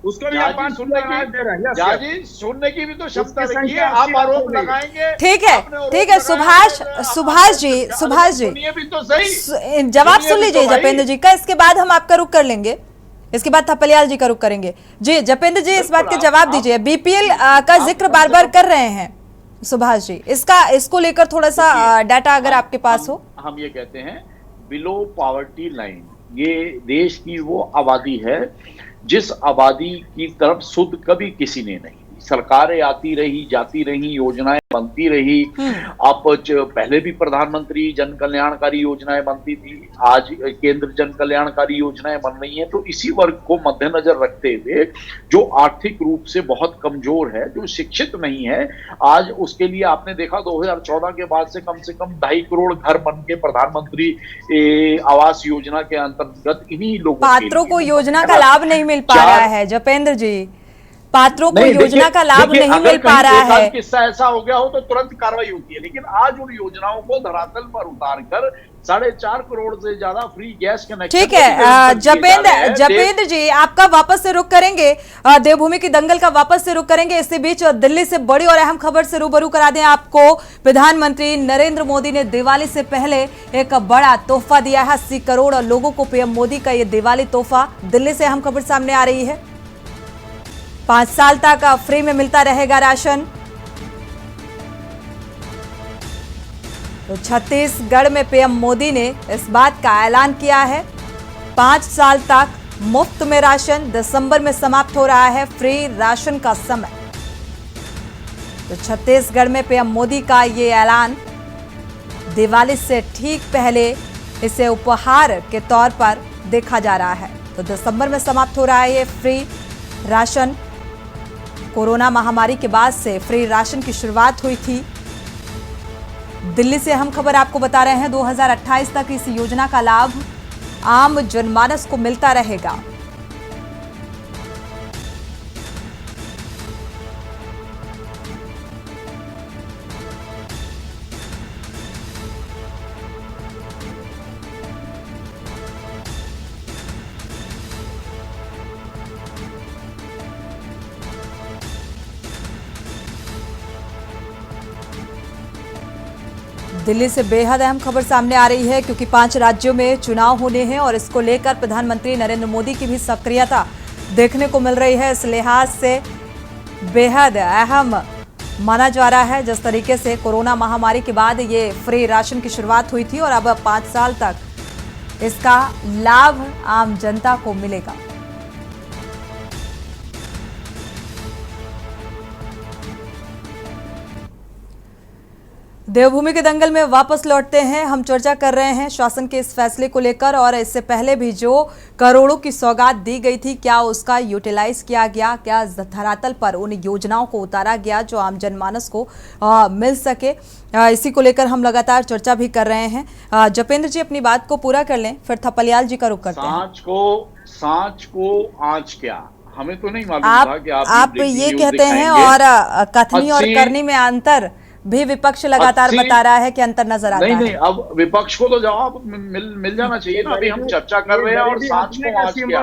I: उसको भी आप सुनने
F: की भी तो क्षमता रखिए। आप आरोप लगाएंगे।
A: ठीक है सुभाष जी
F: भी तो सही
A: जवाब सुन लीजिए जपेंद्र जी का, इसके बाद हम आपका रुख कर लेंगे। इसके बाद थपलियाल जी का रुख करेंगे। जी जपेंद्र जी इस बात का जवाब दीजिए। बीपीएल का जिक्र बार बार कर रहे हैं सुभाष जी, इसको लेकर थोड़ा सा डाटा अगर आपके पास हो।
F: हम ये कहते हैं बिलो पॉवर्टी लाइन, ये देश की वो आबादी है जिस आबादी की तरफ सुध कभी किसी ने नहीं। सरकारें आती रही जाती रही, योजनाएं बनती रही। आप पहले भी प्रधानमंत्री जन कल्याणकारी योजनाएं बनती थी, आज केंद्र जन कल्याणकारी योजनाएं बन रही हैं। तो इसी वर्ग को मद्देनजर रखते हुए जो आर्थिक रूप से बहुत कमजोर है, जो शिक्षित नहीं है, आज उसके लिए आपने देखा 2014 के बाद से कम 2.5 करोड़ घर बन के प्रधानमंत्री आवास योजना के अंतर्गत इन्हीं लोगों
A: पात्रों को योजना का लाभ नहीं मिल पा रहा है। जपेंद्र जी पात्रों को योजना का लाभ नहीं मिल पा रहा है।
F: किस्सा ऐसा हो गया हो तो तुरंत कार्रवाई होती है, लेकिन आज उन योजनाओं को धरातल पर उतार कर 4.5 करोड़ से ज्यादा फ्री गैस कनेक्शन।
A: ठीक है जपेंद्र जी आपका वापस से रुख करेंगे, देवभूमि की दंगल का वापस से रुख करेंगे। इसी बीच दिल्ली से बड़ी और अहम खबर से रूबरू करा दें आपको। प्रधानमंत्री नरेंद्र मोदी ने दिवाली से पहले एक बड़ा तोहफा दिया है। 80 करोड़ लोगों को पीएम मोदी का ये दिवाली तोहफा। दिल्ली से अहम खबर सामने आ रही है। 5 साल तक फ्री में मिलता रहेगा राशन। तो छत्तीसगढ़ में पीएम मोदी ने इस बात का ऐलान किया है। 5 साल तक मुफ्त में राशन। दिसंबर में समाप्त हो रहा है फ्री राशन का समय। तो छत्तीसगढ़ में पीएम मोदी का ये ऐलान दिवाली से ठीक पहले इसे उपहार के तौर पर देखा जा रहा है। तो दिसंबर में समाप्त हो रहा है ये फ्री राशन। कोरोना महामारी के बाद से फ्री राशन की शुरुआत हुई थी। दिल्ली से हम खबर आपको बता रहे हैं 2028 तक इस योजना का लाभ आम जनमानस को मिलता रहेगा। दिल्ली से बेहद अहम खबर सामने आ रही है क्योंकि 5 राज्यों में चुनाव होने हैं और इसको लेकर प्रधानमंत्री नरेंद्र मोदी की भी सक्रियता देखने को मिल रही है। इस लिहाज से बेहद अहम माना जा रहा है। जिस तरीके से कोरोना महामारी के बाद ये फ्री राशन की शुरुआत हुई थी और अब 5 साल तक इसका लाभ आम जनता को मिलेगा। देवभूमि के दंगल में वापस लौटते हैं। हम चर्चा कर रहे हैं शासन के इस फैसले को लेकर और इससे पहले भी जो करोड़ों की सौगात दी गई थी, क्या उसका यूटिलाइज किया गया, क्या धरातल पर उन योजनाओं को उतारा गया जो आम जनमानस को मिल सके। इसी को लेकर हम लगातार चर्चा भी कर रहे हैं। जपेंद्र जी अपनी बात को पूरा कर लें, फिर थपलियाल जी का रुख करते हैं।
F: सांच को आंच क्या, हमें तो नहीं मालूम था कि
A: आप ये कहते हैं और कथनी और करनी में अंतर भी विपक्ष लगातार बता रहा है कि अंतर नजर आता है।
F: नहीं, अब विपक्ष को तो जवाब मिल जाना चाहिए ना। अभी हम चर्चा कर रहे हैं और सांझ को आज क्या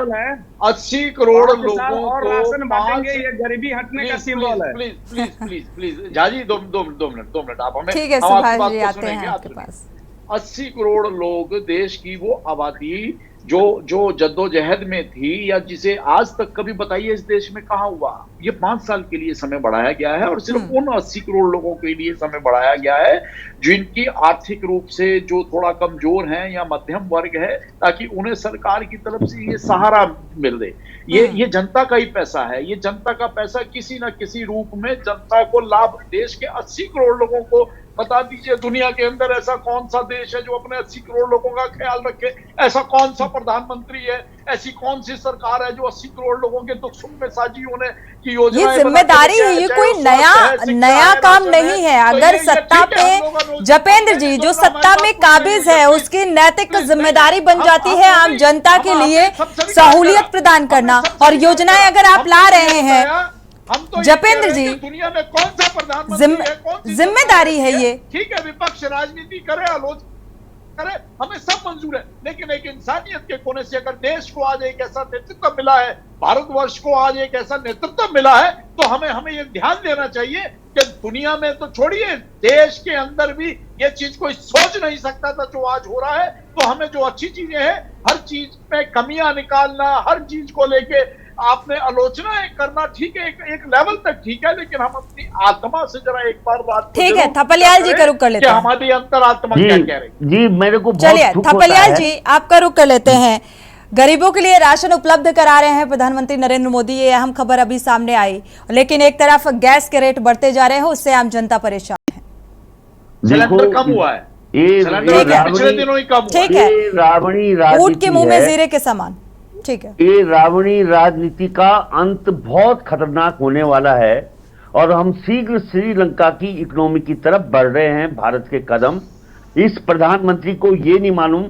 F: 80 करोड़ लोगों
I: और
F: को
I: राशन बांटेंगे, ये गरीबी हटने का सिंबल है।
F: प्लीज झाजी 2 मिनट आप हमें,
A: ठीक है सुभाष जी, आते हैं आपके पास।
F: 80 करोड़ लोग, देश की वो आबादी जो जद्दोजहद में थी, या जिसे आज तक कभी बताइए इस देश में कहाँ हुआ। ये 5 साल के लिए समय बढ़ाया गया है और सिर्फ उन 80 करोड़ लोगों के लिए समय बढ़ाया गया है जिनकी आर्थिक रूप से जो थोड़ा कमजोर हैं या मध्यम वर्ग है, ताकि उन्हें सरकार की तरफ से ये सहारा मिले। ये जनता का ही पैसा है। ये जनता का पैसा किसी न किसी रूप में जनता को लाभ, देश के 80 करोड़ लोगों को बता दीजिए, दुनिया के अंदर ऐसा कौन सा देश है जो अपने 80 करोड़ लोगों का ख्याल रखे? ऐसा कौन सा प्रधानमंत्री है, ऐसी कौन सी सरकार है जो 80 करोड़ लोगों के दुख सुख में साझी होने की योजना?
A: ये जिम्मेदारी है, ये कोई नया काम नहीं है। अगर सत्ता पे जपेंद्र जी जो सत्ता में काबिज है, उसकी नैतिक जिम्मेदारी बन जाती है आम जनता के लिए सहूलियत प्रदान करना, और योजनाएं अगर आप ला रहे हैं जपेंद्र जी,
F: दुनिया में कौन सा प्रधानमंत्री
A: जिम्मेदारी है ये।
F: ठीक है, विपक्ष राजनीति करे, आलोचना करे, हमें सब मंजूर है, लेकिन एक इंसानियत के कोने से अगर देश को आज एक ऐसा नेतृत्व मिला है, भारतवर्ष को आज एक ऐसा नेतृत्व मिला है, तो हमें ये ध्यान देना चाहिए कि दुनिया में तो छोड़िए, देश के अंदर भी ये चीज कोई सोच नहीं सकता था जो आज हो रहा है। तो हमें जो अच्छी चीजें हैं, हर चीज में कमियां निकालना, हर चीज को लेके आपने आलोचना करना, ठीक है, एक लेवल तक ठीक है, लेकिन हम अपनी आत्मा से जरा एक बार बात,
A: ठीक है, थपलियाल जी का रुख कर लेते हैं।
F: हमारी अंतरात्मा क्या कह रही?
G: जी मेरे को
A: चलिए थपलियाल जी आपका रुख कर लेते हैं। गरीबों के लिए राशन उपलब्ध करा रहे हैं प्रधानमंत्री नरेंद्र मोदी, ये अहम खबर अभी सामने आई, लेकिन एक तरफ गैस के रेट बढ़ते जा रहे हैं, उससे आम जनता परेशान है।
F: सिलेंडर कम हुआ है, पिछले दिनों ही कम हुआ।
A: ठीक है, ऊंट के मुंह में जीरे के समान। ठीक है,
G: ये रावणी राजनीति का अंत बहुत खतरनाक होने वाला है और हम शीघ्र श्रीलंका की इकोनॉमी की तरफ बढ़ रहे हैं। भारत के कदम, इस प्रधानमंत्री को ये नहीं मालूम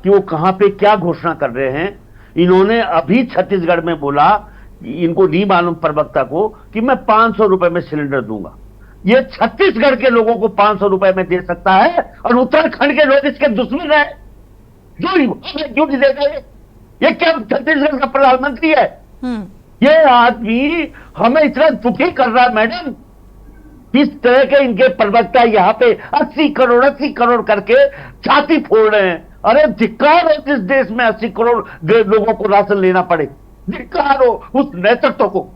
G: कि वो कहां पे क्या घोषणा कर रहे हैं। इन्होंने अभी छत्तीसगढ़ में बोला, इनको नहीं मालूम प्रवक्ता को, कि मैं 500 रुपए में सिलेंडर दूंगा। ये छत्तीसगढ़ के लोगों को 500 रुपए में दे सकता है और उत्तराखंड के लोग इसके दुश्मन है। क्यों नहीं देगा? ये क्या छत्तीसगढ़ का प्रधानमंत्री है? ये आदमी हमें इतना दुखी कर रहा है मैडम। किस तरह के इनके प्रवक्ता यहाँ पे 80 करोड़ करके छाती फोड़ रहे हैं। अरे धिक्कार हो जिस देश में 80 करोड़ लोगों को राशन लेना पड़े, धिक्कार हो उस नेतृत्व को,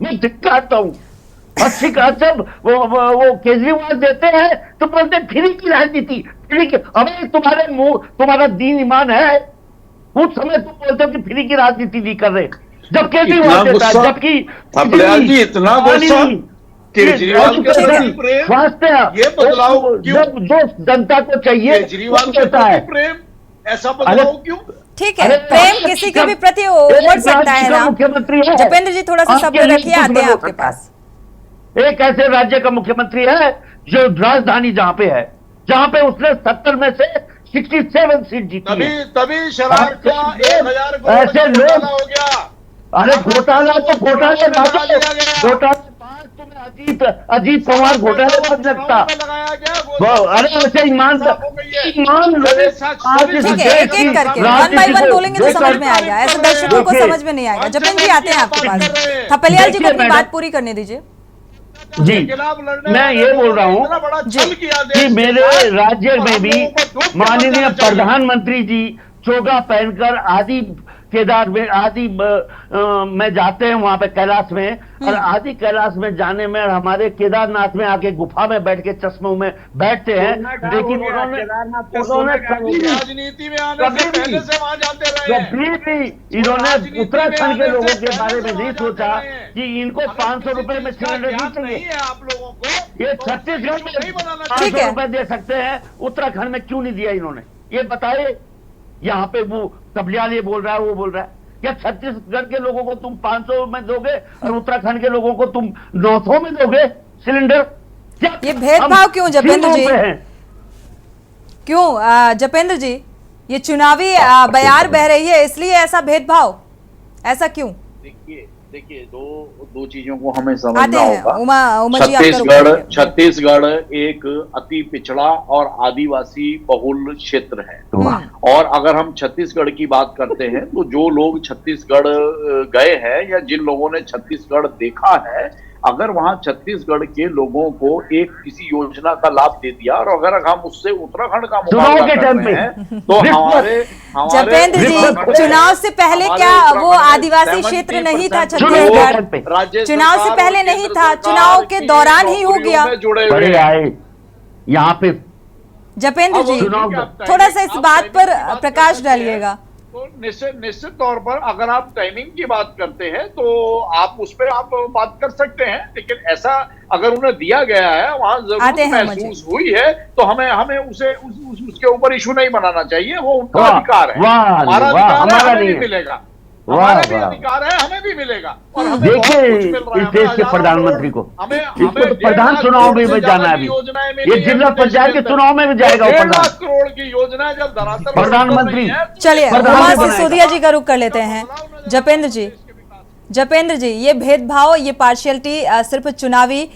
G: मैं धिक्कारता हूं। 80 का जब वो केजरीवाल देते हैं तो बोलते फ्री की राजनीति, फ्री की। अरे तुम्हारे मुंह, तुम्हारा दीन ईमान है, उस समय तुम बोलते हो कि फ्री की राजनीति नहीं कर रहे, जब केजरीवाल देता है, जबकि
F: इतना गुस्सा केजरीवाल के
G: स्वास्थ्य
F: ये बदलाव क्यों?
G: जो जनता को चाहिए
F: केजरीवाल देता है प्रेम, ऐसा बदलाव क्यों?
A: ठीक है, प्रेम किसी के भी प्रति उमड़ सकता है ना।
G: मुख्यमंत्री है
A: जपेंद्र जी, थोड़ा सा शब्द रखिए, आते हैं आपके पास।
G: एक ऐसे राज्य का मुख्यमंत्री है जो राजधानी जहां पे है, जहां पे उसने 70 में से 67 सीट जीती।
F: तभी शराब का 1000
G: ऐसे लोग
F: हो गया।
G: अरे घोटाला तो घोटाले तुम्हें अजीत पवार घोटाले बाद लगता। अरे ऐसे ईमान
A: ठीक है, एक एक करके वन बाय वन बोलेंगे तो समझ में आएगा, ऐसे दर्शकों को समझ में नहीं आएगा। जपेंद्र जी आते हैं आपके पास, थपलियाल जी को अपनी बात पूरी करने दीजिए।
G: जी मैं ये बोल रहा हूँ कि मेरे राज्य में भी माननीय प्रधानमंत्री जी चोगा पहनकर आदि केदार में में जाते हैं वहां पे कैलाश में, और आदि कैलाश में जाने में हमारे केदारनाथ में आके गुफा में बैठ के चश्मों में बैठते हैं, लेकिन उन्होंने
F: राजनीति में आने से पहले से वहां जाते रहे।
G: कभी भी इन्होंने उत्तराखंड के लोगों के बारे में नहीं सोचा कि इनको 500 रुपए में सिलेंडर नहीं चाहिए।
F: आप लोगों को
G: ये छत्तीसगढ़ में 500 रुपए दे सकते हैं, उत्तराखंड में क्यों नहीं दिया इन्होंने, ये बताइए। यहाँ पे वो तबलियाल ये बोल रहा है, वो बोल रहा है, क्या छत्तीसगढ़ के लोगों को तुम 500 में दोगे और उत्तराखंड के लोगों को तुम 900 में दोगे सिलेंडर? क्या
A: ये भेदभाव क्यों जपेंद्र जी? क्यों जपेंद्र जी, ये चुनावी बयार बह रही है इसलिए ऐसा भेदभाव, ऐसा क्यों?
F: देखिए देखिए, दो चीजों को हमें समझना
A: आते हैं
F: होगा।
A: उमा जी, आपका रुख करेंगे।
F: छत्तीसगढ़ एक अति पिछड़ा और आदिवासी बहुल क्षेत्र है। और अगर हम छत्तीसगढ़ की बात करते हैं तो जो लोग छत्तीसगढ़ गए हैं या जिन लोगों ने छत्तीसगढ़ देखा है, अगर वहां छत्तीसगढ़ के लोगों को एक किसी योजना का लाभ दे दिया और अगर हम उससे उत्तराखंड का मुकाबला कर रहे हैं तो हमारे
A: जपेंद्र जी, चुनाव से पहले क्या वो आदिवासी क्षेत्र नहीं था छत्तीसगढ़? चुनाव से पहले नहीं था, चुनाव के दौरान ही हो गया।
G: बड़े आए यहाँ पे।
A: जपेंद्र जी, थोड़ा सा इस बात पर प्रकाश डालिएगा।
F: तो निश्चित तौर पर अगर आप टाइमिंग की बात करते हैं तो आप उस पर आप बात कर सकते हैं, लेकिन ऐसा अगर उन्हें दिया गया है, वहां जरूर महसूस हुई है, तो हमें उसे उसके ऊपर इशू नहीं बनाना चाहिए। वो उनका अधिकार है, हमारा अधिकार है, हमें भी मिलेगा। हमारा भी अधिकार है, हमें भी मिलेगा। और हमें
G: देखिए इस देश के प्रधानमंत्री को, इसको तो प्रधान चुनाव में भी जाना है। अभी ये जिला पंचायत के चुनाव में भी जाएगा।
F: 1.5 लाख करोड़ की योजना जब धरातल
G: प्रधानमंत्री।
A: चलिए उमा सिसोदिया जी का रुख कर लेते हैं। जपेंद्र जी, ये भेदभाव, ये पार्शियलिटी सिर्फ चुनावी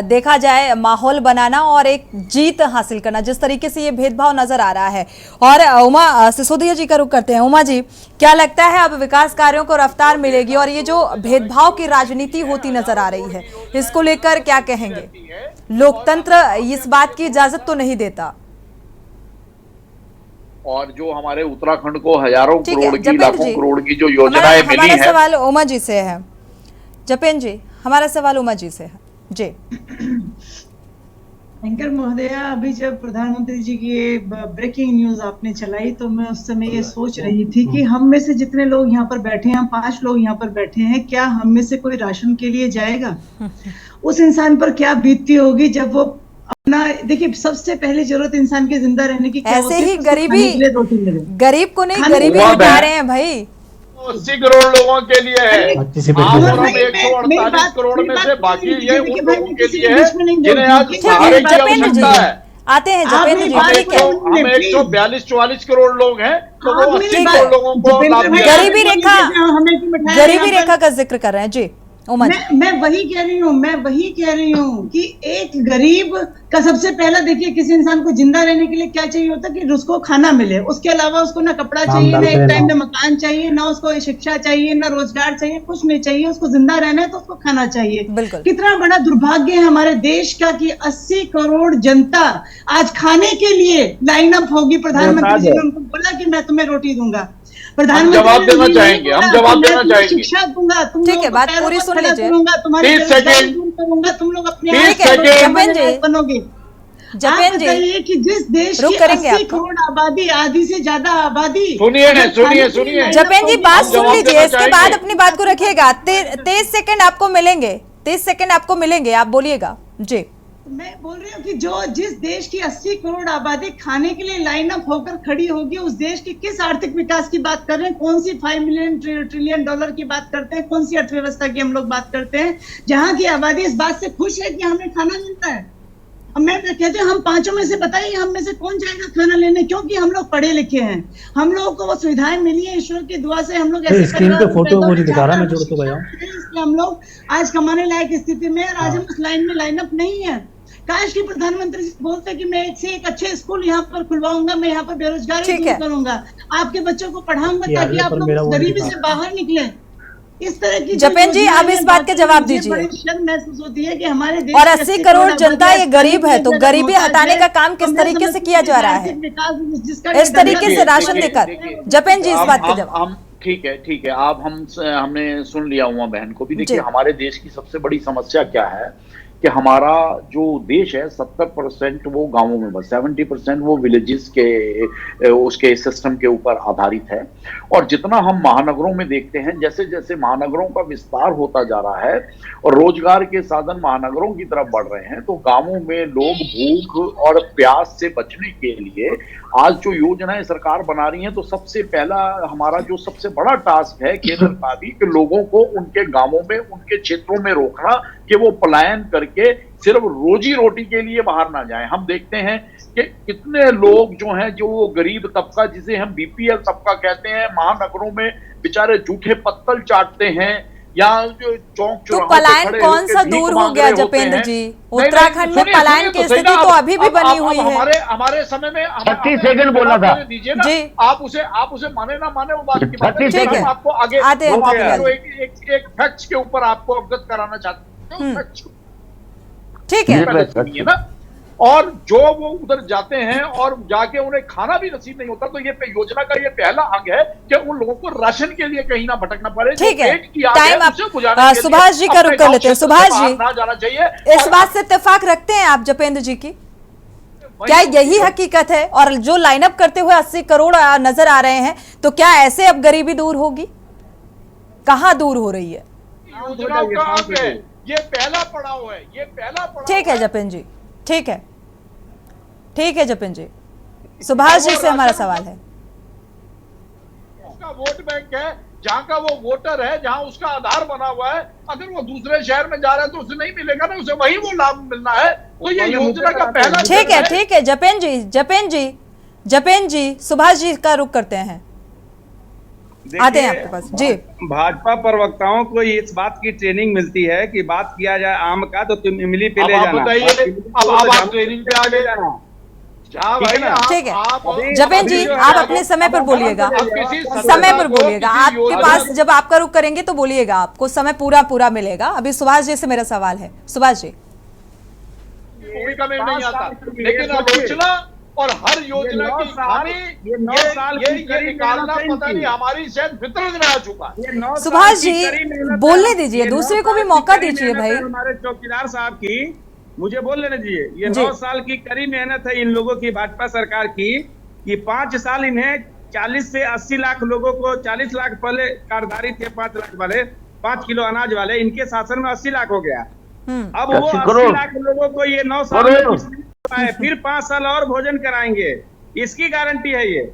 A: देखा जाए माहौल बनाना और एक जीत हासिल करना, जिस तरीके से ये भेदभाव नजर आ रहा है। और उमा सिसोदिया जी का रुख करते हैं। उमा जी, क्या लगता है अब विकास कार्यों को रफ्तार मिलेगी और ये जो भेदभाव की राजनीति होती नजर आ रही है, इसको लेकर क्या कहेंगे? लोकतंत्र इस बात की इजाजत तो नहीं देता।
F: और जो हमारे उत्तराखंड को हजारों करोड़ की, लाखों करोड़ की जो योजनाएं मिली है।
A: हमारा सवाल उमा जी से है। जपेंद्र जी, हमारा सवाल उमा जी से है जी।
H: एंकर महोदया, अभी जब प्रधानमंत्री जी की ये ब्रेकिंग न्यूज आपने चलाई तो मैं उस समय ये सोच रही थी कि हम में से जितने लोग यहाँ पर बैठे हैं, 5 लोग यहाँ पर बैठे हैं, क्या हम में से कोई राशन के लिए जाएगा? उस इंसान पर क्या बीतती होगी जब वो अपना, देखिए सबसे पहली जरूरत इंसान के जिंदा रहने की क्या
A: ऐसे
H: होती है?
A: ही गरीब को नहीं, गरीबी मिटा रहे हैं भाई।
F: 80 करोड़ लोगों के लिए है। आप और हम 148 करोड़ में से बाकी ये उन लोगों के लिए है जिन्हें आज सहारे की आवश्यकता है।
A: आते हैं जपेंद्र जी, ठीक है।
F: हम 142-44 करोड़ लोग हैं, तो वो 80 करोड़ लोगों को
A: गरीबी रेखा का जिक्र कर रहे हैं जी।
H: मैं वही कह रही हूँ कि एक गरीब का सबसे पहला, देखिए किसी इंसान को जिंदा रहने के लिए क्या चाहिए होता है कि उसको खाना मिले। उसके अलावा उसको ना कपड़ा चाहिए, ना एक टाइम में मकान चाहिए, ना उसको शिक्षा चाहिए, ना रोजगार चाहिए, कुछ नहीं चाहिए। उसको जिंदा रहना है तो उसको खाना चाहिए। कितना बड़ा दुर्भाग्य है हमारे देश का कि 80 करोड़ जनता आज खाने के लिए लाइन अप होगी। प्रधानमंत्री जी ने उनको बोला कि मैं तुम्हें रोटी दूंगा।
F: प्रधानमंत्री जवाब देना चाहेंगे, हम जवाब देना चाहेंगे।
H: शिक्षा दूंगा,
A: ठीक है, बात पूरी सुन लीजिए।
H: तुम्हारे करूंगा, तुम लोग अपने बनोगे।
A: जपेंद्र जी,
H: कि जिस देश की 80 करोड़ आबादी, आधी से ज्यादा आबादी,
F: सुनिए
A: जपेंद्र जी बात सुन लीजिए, इसके बाद अपनी बात को रखिएगा। 23 सेकंड आपको मिलेंगे, 23 सेकंड आपको मिलेंगे, आप बोलिएगा जी।
H: मैं बोल रही हूँ कि जिस देश की 80 करोड़ आबादी खाने के लिए लाइन अप होकर खड़ी होगी, उस देश की किस आर्थिक विकास की बात कर रहे हैं? कौन सी 5 मिलियन ट्रिलियन डॉलर की बात करते हैं? कौन सी अर्थव्यवस्था की हम लोग बात करते हैं जहां की आबादी इस बात से खुश है कि हमें खाना मिलता है? मैं कहते हैं हम 5 में से बताइए, हम में से कौन जाएगा खाना लेने? क्योंकि हम लोग पढ़े लिखे हैं, हम लोगों को वो सुविधाएं मिली है ईश्वर की दुआ से। हम लोग ऐसे
J: फोटो वो नहीं दिखा रहा, मैं जोड़ तो गया।
H: हम लोग आज कमाने लायक स्थिति में, आज हम उस लाइन में लाइनअप नहीं है। काश की प्रधानमंत्री जी बोलते कि मैं एक से एक अच्छे स्कूल यहाँ पर खुलवाऊंगा, मैं यहाँ पर बेरोजगारी दूर करूंगा, आपके बच्चों को पढ़ाऊंगा ताकि आप लोग गरीबी से बाहर निकले। इस तरह की
A: जपेंद्र जी, अब इस बात के जवाब दीजिए।
H: बड़ी शर्म महसूस होती है कि हमारे देश
A: और 80 करोड़ जनता ये गरीब है, तो गरीबी हटाने का काम किस तरीके से किया जा रहा है? इस तरीके से राशन देकर। जपेंद्र जी, इस बात के जवाब।
F: ठीक है, आप हमने सुन लिया उमा बहन को भी। देखिए हमारे देश की सबसे बड़ी समस्या क्या है कि हमारा जो देश है 70% वो गांवों में, बस 70% वो विलेजेस के उसके सिस्टम के ऊपर आधारित है। और जितना हम महानगरों में देखते हैं, जैसे जैसे महानगरों का विस्तार होता जा रहा है और रोजगार के साधन महानगरों की तरफ बढ़ रहे हैं, तो गांवों में लोग भूख और प्यास से बचने के लिए आज जो योजनाएं सरकार बना रही है, तो सबसे पहला हमारा जो सबसे बड़ा टास्क है केंद्र का भी कि लोगों को उनके गांवों में, उनके क्षेत्रों में रोकना कि वो पलायन करके सिर्फ रोजी रोटी के लिए बाहर ना जाएं। हम देखते हैं कि कितने लोग जो हैं, जो गरीब तबका, जिसे हम बीपीएल तबका कहते हैं, महानगरों में बेचारे जूठे पत्तल चाटते हैं, यहाँ जो चौक
A: तो
F: चौराहों पे
A: पलायन
F: खड़े
A: कौन
F: होके
A: सा
F: भीख
A: दूर हो
F: मांग
A: गया
F: रहे होते
A: जपेंद्र
F: हैं।
A: जी?
F: नहीं, नहीं,
A: उत्तराखंड में
F: सुनिए,
A: पलायन
F: सुनिए
A: की
F: तो सही
A: स्थिति
F: ना,
A: तो अभी भी
F: अब
A: बनी हुई है।
F: हमारे समय में
G: 36 सेकंड बोला था।
F: दीजिए ना,
A: जी।
F: आप उसे माने ना माने वो बात की बात है।
G: 36
A: ठीक है।
F: हम आपको आगे
A: आते हैं
F: हम
A: बात
F: आपको
A: पे।
F: एक फैक्ट्स के ऊपर आपको अवगत कराना चाहते हैं। facts
A: ठीक है।
F: पहले सुनिए ना, और जो वो उधर जाते हैं और जाके उन्हें खाना भी नसीब नहीं होता, तो ये योजना का ये पहला अंग है कि उन लोगों को राशन के लिए कहीं ना भटकना पड़े।
A: ठीक है,
F: पेट की आग
A: टाइम
F: है,
A: आप
F: उसे बुझाने के लिए
A: सुभाष जी का
F: अपने
A: रुख कर
F: गांव
A: लेते हैं।
F: क्षेत्र से
A: सुभाष
F: बाहर
A: जी,
F: ना जाना चाहिए।
A: इस
F: और
A: बात से इत्तेफाक रखते हैं आप जपेंद्र जी की? क्या यही हकीकत है? और जो लाइनअप करते हुए 80 करोड़ नजर आ रहे हैं, तो क्या ऐसे अब गरीबी दूर होगी? कहां दूर हो रही है?
F: योजनाओं का अंग है, ये पहला पड़ाव है, ये पहला पड़ाव
A: ठीक है जपेंद्र जी, ठीक है, ठीक है जपेंद्र जी। सुभाष जी से हमारा सवाल है।
F: उसका वोट बैंक है, जहां का वो वोटर है, जहां उसका आधार बना हुआ है, अगर वो दूसरे शहर में जा रहा है तो उसे नहीं मिलेगा ना, उसे वही वो लाभ मिलना है। तो ये योजना का पहला
A: ठीक है, ठीक है जपेंद्र जी, जपेंद्र जी, सुभाष जी का रुख करते हैं, आते हैं आपके पास जी।
I: भाजपा प्रवक्ताओं को इस बात की ट्रेनिंग मिलती है कि बात किया जाए आम का तो तुम इमली पे ले
F: अब आप
I: जाना।
F: बताइए, अब आप ट्रेनिंग पे आ गए। हाँ भाई,
A: ठीक है
F: आप
A: जपेंद्र जी, आप अपने समय पर बोलिएगा, समय पर बोलिएगा। आपके पास जब आपका रुख करेंगे तो बोलिएगा, आपको समय पूरा मिलेगा। अभी सुभाष जी से मेरा सवाल है। सुभाष जी,
F: भूमिका में नहीं आता, लेकिन आलोचना और हर योजना की खामी ये निकालना पता नहीं हमारी शायद फितरत में आ चुका है।
A: सुभाष जी बोलने दीजिए, दूसरे को भी मौका दीजिए भाई।
I: हमारे चौकीदार साहब की, मुझे बोल लेने दीजिए। ये 9 साल की कड़ी मेहनत है इन लोगों की, भाजपा सरकार की, कि 5 साल इन्हें 40 से 80 लाख लोगों को, 40 लाख पहले कार्डधारी थे, 5 लाख वाले, 5 किलो अनाज वाले, इनके शासन में 80 लाख हो गया। अब वो 80 लाख लोगों को ये 9 साल में कुछ नहीं पाए, फिर 5 साल और भोजन कराएंगे, इसकी गारंटी है ये।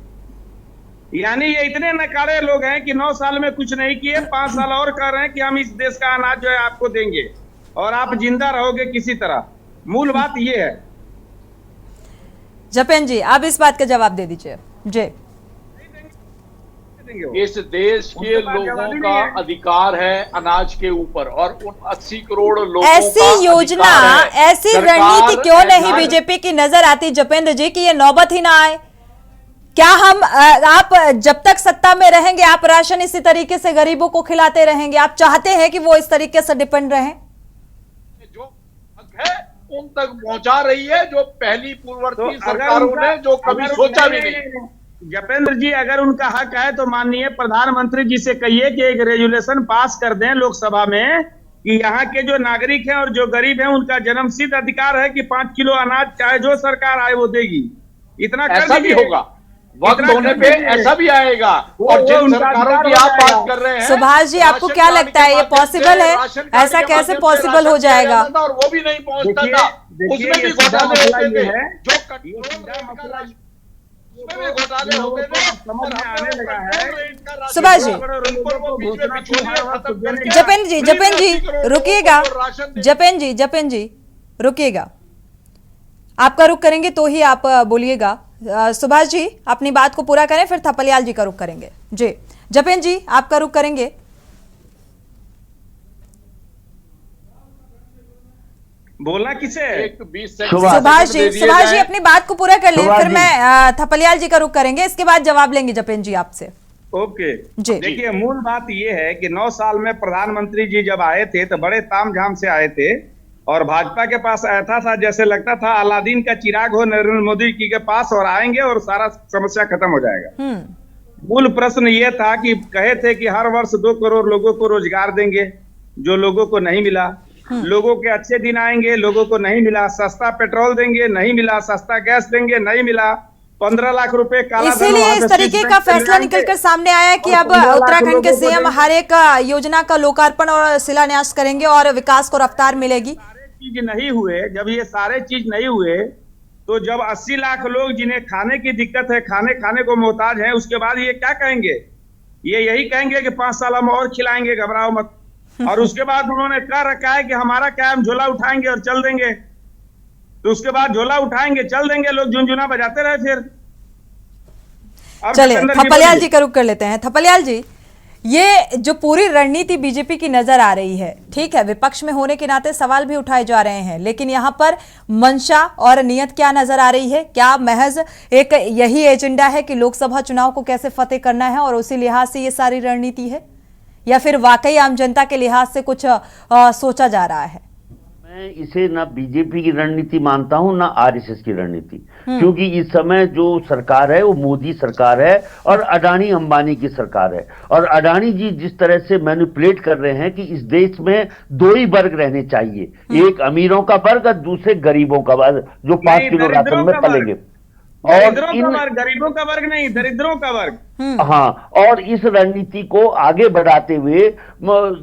I: यानी ये इतने नकारे लोग हैं कि 9 साल में कुछ नहीं किए, 5 साल और कह रहे हैं कि हम इस देश का अनाज जो है आपको देंगे और आप जिंदा रहोगे किसी तरह। मूल बात ये है।
A: जपेंद्र जी, आप इस बात का जवाब दे दीजिए जी।
F: इस देश के लोगों का अधिकार है अनाज के ऊपर, और उन 80 करोड़ लोगों
A: ऐसी योजना, ऐसी रणनीति क्यों नहीं बीजेपी की नजर आती जपेंद्र जी, कि ये नौबत ही ना आए? क्या आप जब तक सत्ता में रहेंगे आप राशन इसी तरीके से गरीबों को खिलाते रहेंगे? आप चाहते हैं कि वो इस तरीके से डिपेंड रहें?
F: जो हक है उन तक पहुंचा रही है, जो पहली पूर्ववर्ती सरकारों ने जो कभी सोचा भी नहीं।
I: जपेंद्र जी, अगर उनका हक है तो माननीय प्रधानमंत्री जी से कहिए कि एक रेजुलेशन पास कर दें लोकसभा में कि यहाँ के जो नागरिक हैं और जो गरीब हैं उनका जन्मसिद्ध अधिकार है कि 5 किलो अनाज चाहे जो सरकार आए वो देगी। इतना
F: ऐसा भी होगा, वक्त होने पे ऐसा भी आएगा। और जिन सरकारों की आप बात कर रहे हैं,
A: सुभाष जी, आपको क्या लगता है ये पॉसिबल है? ऐसा कैसे पॉसिबल हो जाएगा?
F: और वो भी नहीं पहुंचता था, उसमें भी घोटाले होते थे, जो घोटाले होते थे।
A: सुभाष जी, जपेंद्र जी रुकिएगा, जपेंद्र जी रुकिएगा, आपका रुख करेंगे तो ही आप बोलिएगा। सुभाष जी अपनी बात को पूरा करें, फिर थपलियाल जी का रुख करेंगे जी। जपेंद्र जी आपका रुख करेंगे।
I: बोलना किसे?
A: सुभाष जी अपनी बात को पूरा कर लें, फिर मैं थपलियाल जी का रुख करेंगे, इसके बाद जवाब लेंगे जपेंद्र जी आपसे।
I: ओके जी। देखिए, मूल बात ये है कि 9 साल में प्रधानमंत्री जी जब आए थे तो बड़े तामझाम से आए थे, और भाजपा के पास ऐसा था जैसे लगता था अलादीन का चिराग हो नरेंद्र मोदी जी के पास, और आएंगे और सारा समस्या खत्म हो जाएगा। मूल प्रश्न ये था कि कहे थे कि हर वर्ष 2 करोड़ लोगों को रोजगार देंगे, जो लोगों को नहीं मिला। लोगों के अच्छे दिन आएंगे, लोगों को नहीं मिला। सस्ता पेट्रोल देंगे, नहीं मिला। सस्ता गैस देंगे, नहीं मिला। 15 लाख रुपए काला धन,
A: इसीलिए इस तरीके का फैसला निकलकर सामने आया है कि अब उत्तराखंड के सीएम हर एक योजना का लोकार्पण और शिलान्यास करेंगे और विकास को रफ्तार मिलेगी।
I: चीज नहीं हुए, जब ये सारे चीज नहीं हुए, तो जब 80 लाख लोग जिन्हें खाने की दिक्कत है, खाने को मोहताज है, उसके बाद ये क्या कहेंगे? ये यही कहेंगे कि 5 साल हम और खिलाएंगे, घबराओ मत। और उसके बाद उन्होंने कह रखा है कि हमारा क्या, हम झोला उठाएंगे और चल देंगे। तो उसके बाद झोला उठाएंगे, चल देंगे, लोग झुनझुना बजाते रहे। फिर
A: चलिए थपलियाल जी का रुख कर लेते हैं। थपलियाल जी, ये जो पूरी रणनीति बीजेपी की नजर आ रही है, ठीक है, विपक्ष में होने के नाते सवाल भी उठाए जा रहे हैं, लेकिन यहाँ पर मंशा और नियत क्या नजर आ रही है? क्या महज एक यही एजेंडा है कि लोकसभा चुनाव को कैसे फतेह करना है और उसी लिहाज से ये सारी रणनीति है, या फिर वाकई आम जनता के लिहाज से कुछ सोचा जा रहा है?
G: मैं इसे ना बीजेपी की रणनीति मानता हूं ना आरएसएस की रणनीति, क्योंकि इस समय जो सरकार है वो मोदी सरकार है और अडानी अंबानी की सरकार है। और अडानी जी जिस तरह से मैनिपुलेट कर रहे हैं कि इस देश में दो ही वर्ग रहने चाहिए, एक अमीरों का वर्ग और दूसरे गरीबों का वर्ग, जो 5 किलो राशन में पलेंगे। और
I: गरीबों का वर्ग नहीं, दरिद्रों का वर्ग।
G: हाँ, और इस रणनीति को आगे बढ़ाते हुए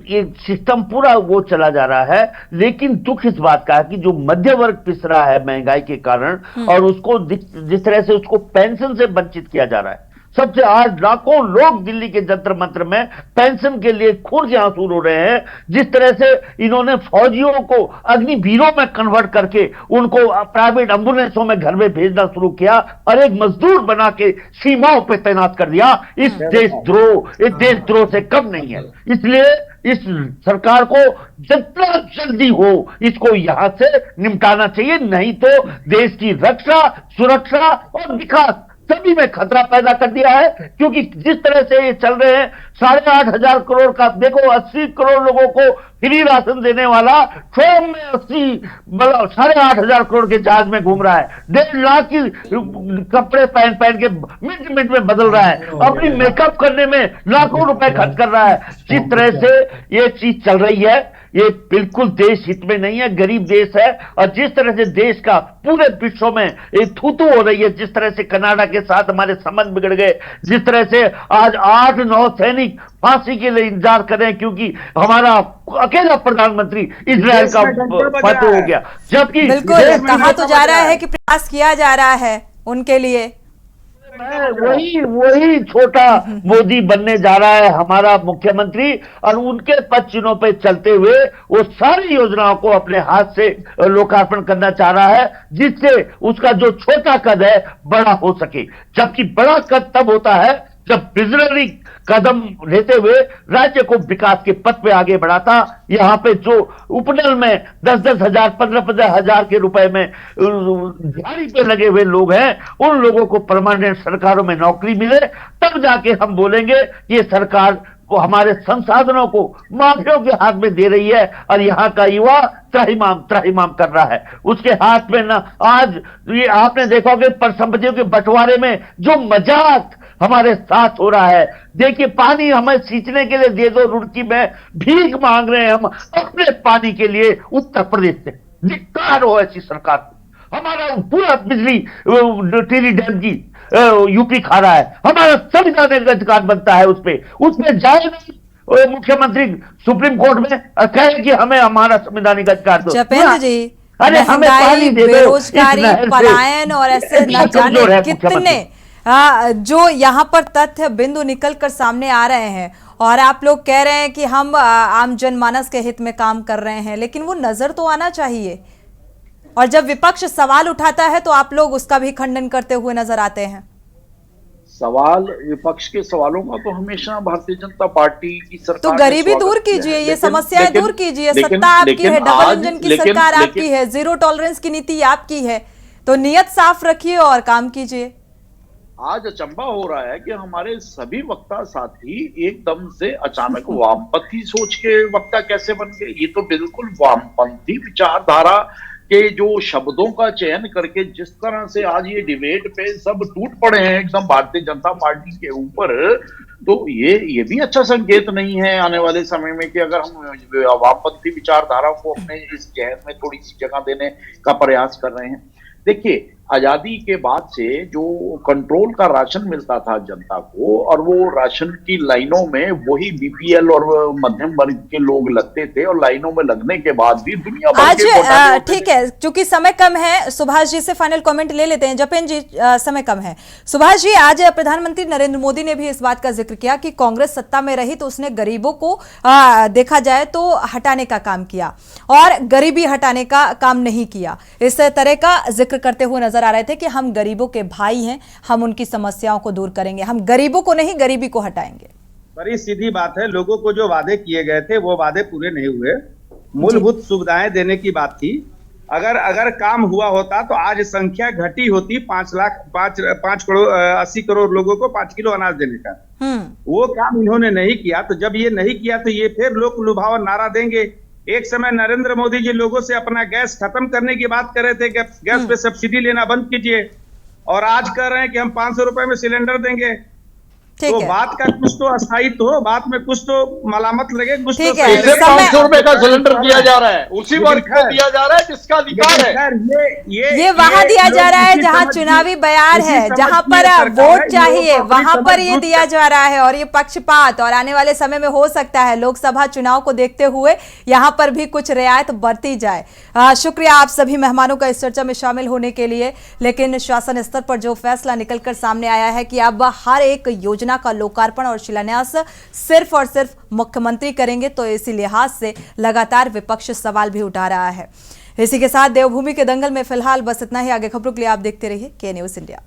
G: ये सिस्टम पूरा वो चला जा रहा है। लेकिन दुख इस बात का है कि जो मध्य वर्ग पिस रहा है महंगाई के कारण, और उसको जिस तरह से उसको पेंशन से वंचित किया जा रहा है। सबसे आज लाखों लोग दिल्ली के जंतर मंतर में पेंशन के लिए खून के आंसू रो रहे हैं। जिस तरह से इन्होंने फौजियों को अग्निवीरों में कन्वर्ट करके उनको प्राइवेट एम्बुलेंसों में घर में भेजना शुरू किया और एक मजदूर बना के सीमाओं पे तैनात कर दिया, इस देशद्रोह से कम नहीं है। इसलिए इस सरकार को जितना जल्दी हो इसको यहां से निपटाना चाहिए, नहीं तो देश की रक्षा, सुरक्षा और विकास सभी में खतरा पैदा कर दिया है। क्योंकि जिस तरह से ये चल रहे हैं, 8,500 करोड़ का, देखो 80 करोड़ लोगों को फ्री राशन देने वाला स्वयं में 8,500 करोड़ के जहाज में घूम रहा है, 1.5 लाख की कपड़े पहन के मिनट में बदल रहा है, अपनी मेकअप करने में लाखों रुपए खर्च कर रहा है। जिस तरह से ये चीज चल रही है, ये बिल्कुल देश हित में नहीं है, गरीब देश है। और जिस तरह से देश का पूरे विश्व में एक थूथू हो रही है, जिस तरह से कनाडा के साथ हमारे संबंध बिगड़ गए, जिस तरह से आज 8-9 सैनिक फांसी के लिए इंतजार कर रहे हैं क्योंकि हमारा अकेला प्रधानमंत्री इजरायल का फतह हो गया, जबकि
A: बिल्कुल कहा तो जा रहा है कि प्रयास किया जा रहा है उनके लिए।
G: वही छोटा मोदी बनने जा रहा है हमारा मुख्यमंत्री, और उनके पद चिन्हों पे चलते हुए वो सारी योजनाओं को अपने हाथ से लोकार्पण करना चाह रहा है, जिससे उसका जो छोटा कद है बड़ा हो सके। जबकि बड़ा कद तब होता है जब विजनरी कदम लेते हुए राज्य को विकास के पथ पे आगे बढ़ाता। यहाँ पे जो उपनल में 10-10 हजार, 15-15 हजार के रुपए में दिहाड़ी पे लगे हुए लोग हैं, उन लोगों को परमानेंट सरकारों में नौकरी मिले, तब जाके हम बोलेंगे ये सरकार वो हमारे संसाधनों को माफियों के हाथ में दे रही है और यहाँ का युवा त्राहिमाम कर रहा है। उसके हाथ में ना, आज ये आपने देखा कि परिसंपत्तियों के बंटवारे में जो मजाक हमारे साथ हो रहा है, देखिए पानी हमें सींचने के लिए दे दो, रुड़की में भीख मांग रहे हैं हम अपने पानी के लिए उत्तर प्रदेश से। धिक्कार हो ऐसी सरकार को। हमारा पूरा बिजली टीरी डैम की यूपी खा रहा है, हमारा संविधानिक अधिकार बनता है उसपे जाए नहीं मुख्यमंत्री सुप्रीम कोर्ट में कहे कि हमें हमारा संवैधानिक अधिकार दो।
A: जपेंद्र जी,
G: अरे हमें पानी दे दो,
A: बेरोजगारी, पलायन और ऐसे न जाने कितने जो यहाँ पर तथ्य बिंदु निकल कर सामने आ रहे हैं, और आप लोग कह रहे हैं कि हम आम जनमानस के हित में काम कर रहे हैं, लेकिन वो नजर तो आना चाहिए। और जब विपक्ष सवाल उठाता है तो आप लोग उसका भी खंडन करते हुए नजर आते हैं।
F: सवाल, विपक्ष के सवालों का तो हमेशा भारतीय जनता पार्टी की सरकार
A: तो गरीबी दूर कीजिए, ये समस्याएं दूर कीजिए, सत्ता आपकी है, डबल इंजन की सरकार आपकी है, जीरो टॉलरेंस की नीति आपकी है, तो नियत साफ रखिए और काम कीजिए।
F: आज अचंभा हो रहा है कि हमारे सभी वक्ता साथी एकदम से अचानक वामपंथी सोच के वक्ता कैसे बन गए। ये तो बिल्कुल वामपंथी विचारधारा के जो शब्दों का चयन करके जिस तरह से आज ये डिबेट पे सब टूट पड़े हैं एकदम भारतीय जनता पार्टी के ऊपर, तो ये भी अच्छा संकेत नहीं है आने वाले समय में कि अगर हम वामपंथी विचारधारा को अपने इस चयन में थोड़ी सी जगह देने का प्रयास कर रहे हैं। देखिए, आजादी के बाद से जो कंट्रोल का राशन मिलता था जनता को, और वो राशन की लाइनों में वही बीपीएल और मध्यम वर्ग के लोग लगते थे, और लाइनों में लगने के बाद भी दुनिया भर
A: आज ठीक है, चूंकि समय कम है, सुभाष जी से फाइनल कमेंट ले लेते हैं। जपेन जी, समय कम है। सुभाष जी, आज प्रधानमंत्री नरेंद्र मोदी ने भी इस बात का जिक्र किया कि कांग्रेस सत्ता में रही तो उसने गरीबों को देखा जाए तो हटाने का काम किया और गरीबी हटाने का काम नहीं किया। इस तरह का जिक्र करते हुए नजर आ रहे थे कि हम गरीबों के भाई हैं, हम उनकी समस्याओं को दूर करेंगे, हम गरीबों को नहीं गरीबी को हटाएंगे।
I: बड़ी सीधी बात है, लोगों को जो वादे किए गए थे वो वादे पूरे नहीं हुए। मूलभूत सुविधाएं देने की बात थी। अगर काम हुआ होता तो आज संख्या घटी होती 5 करोड़ 80 करोड़ लोगों को 5 किलो अनाज देने का। वो काम इन्होंने नहीं किया। तो जब ये नहीं किया तो ये फिर लोक लुभाव नारा देंगे। एक समय नरेंद्र मोदी जी लोगों से अपना गैस खत्म करने की बात कर रहे थे, गैस पे सब्सिडी लेना बंद कीजिए, और आज कह रहे हैं कि हम 500 रुपए में सिलेंडर देंगे। तो बात का कुछ तो अस्थायित्व हो, बात में कुछ तो मलामत लगे, कुछ तो
F: 500 रुपए का सिलेंडर दिया जा रहा है, उसी वर्ग को दिया जा रहा है जिसका अधिकार है।
A: ये वहां दिया जा रहा है जहां चुनावी बयान है, जहां पर वोट चाहिए, वहां पर ये दिया जा रहा है। और ये पक्षपात और आने वाले समय में हो सकता है लोकसभा चुनाव को देखते हुए यहाँ पर भी कुछ रियायत बरती जाए। शुक्रिया आप सभी मेहमानों का इस चर्चा में शामिल होने के लिए। लेकिन शासन स्तर पर जो फैसला निकलकर सामने आया है कि अब हर एक योजना का लोकार्पण और शिलान्यास सिर्फ और सिर्फ मुख्यमंत्री करेंगे, तो इसी लिहाज से लगातार विपक्ष सवाल भी उठा रहा है। इसी के साथ देवभूमि के दंगल में फिलहाल बस इतना ही। आगे खबरों के लिए आप देखते रहिए के न्यूज़ इंडिया।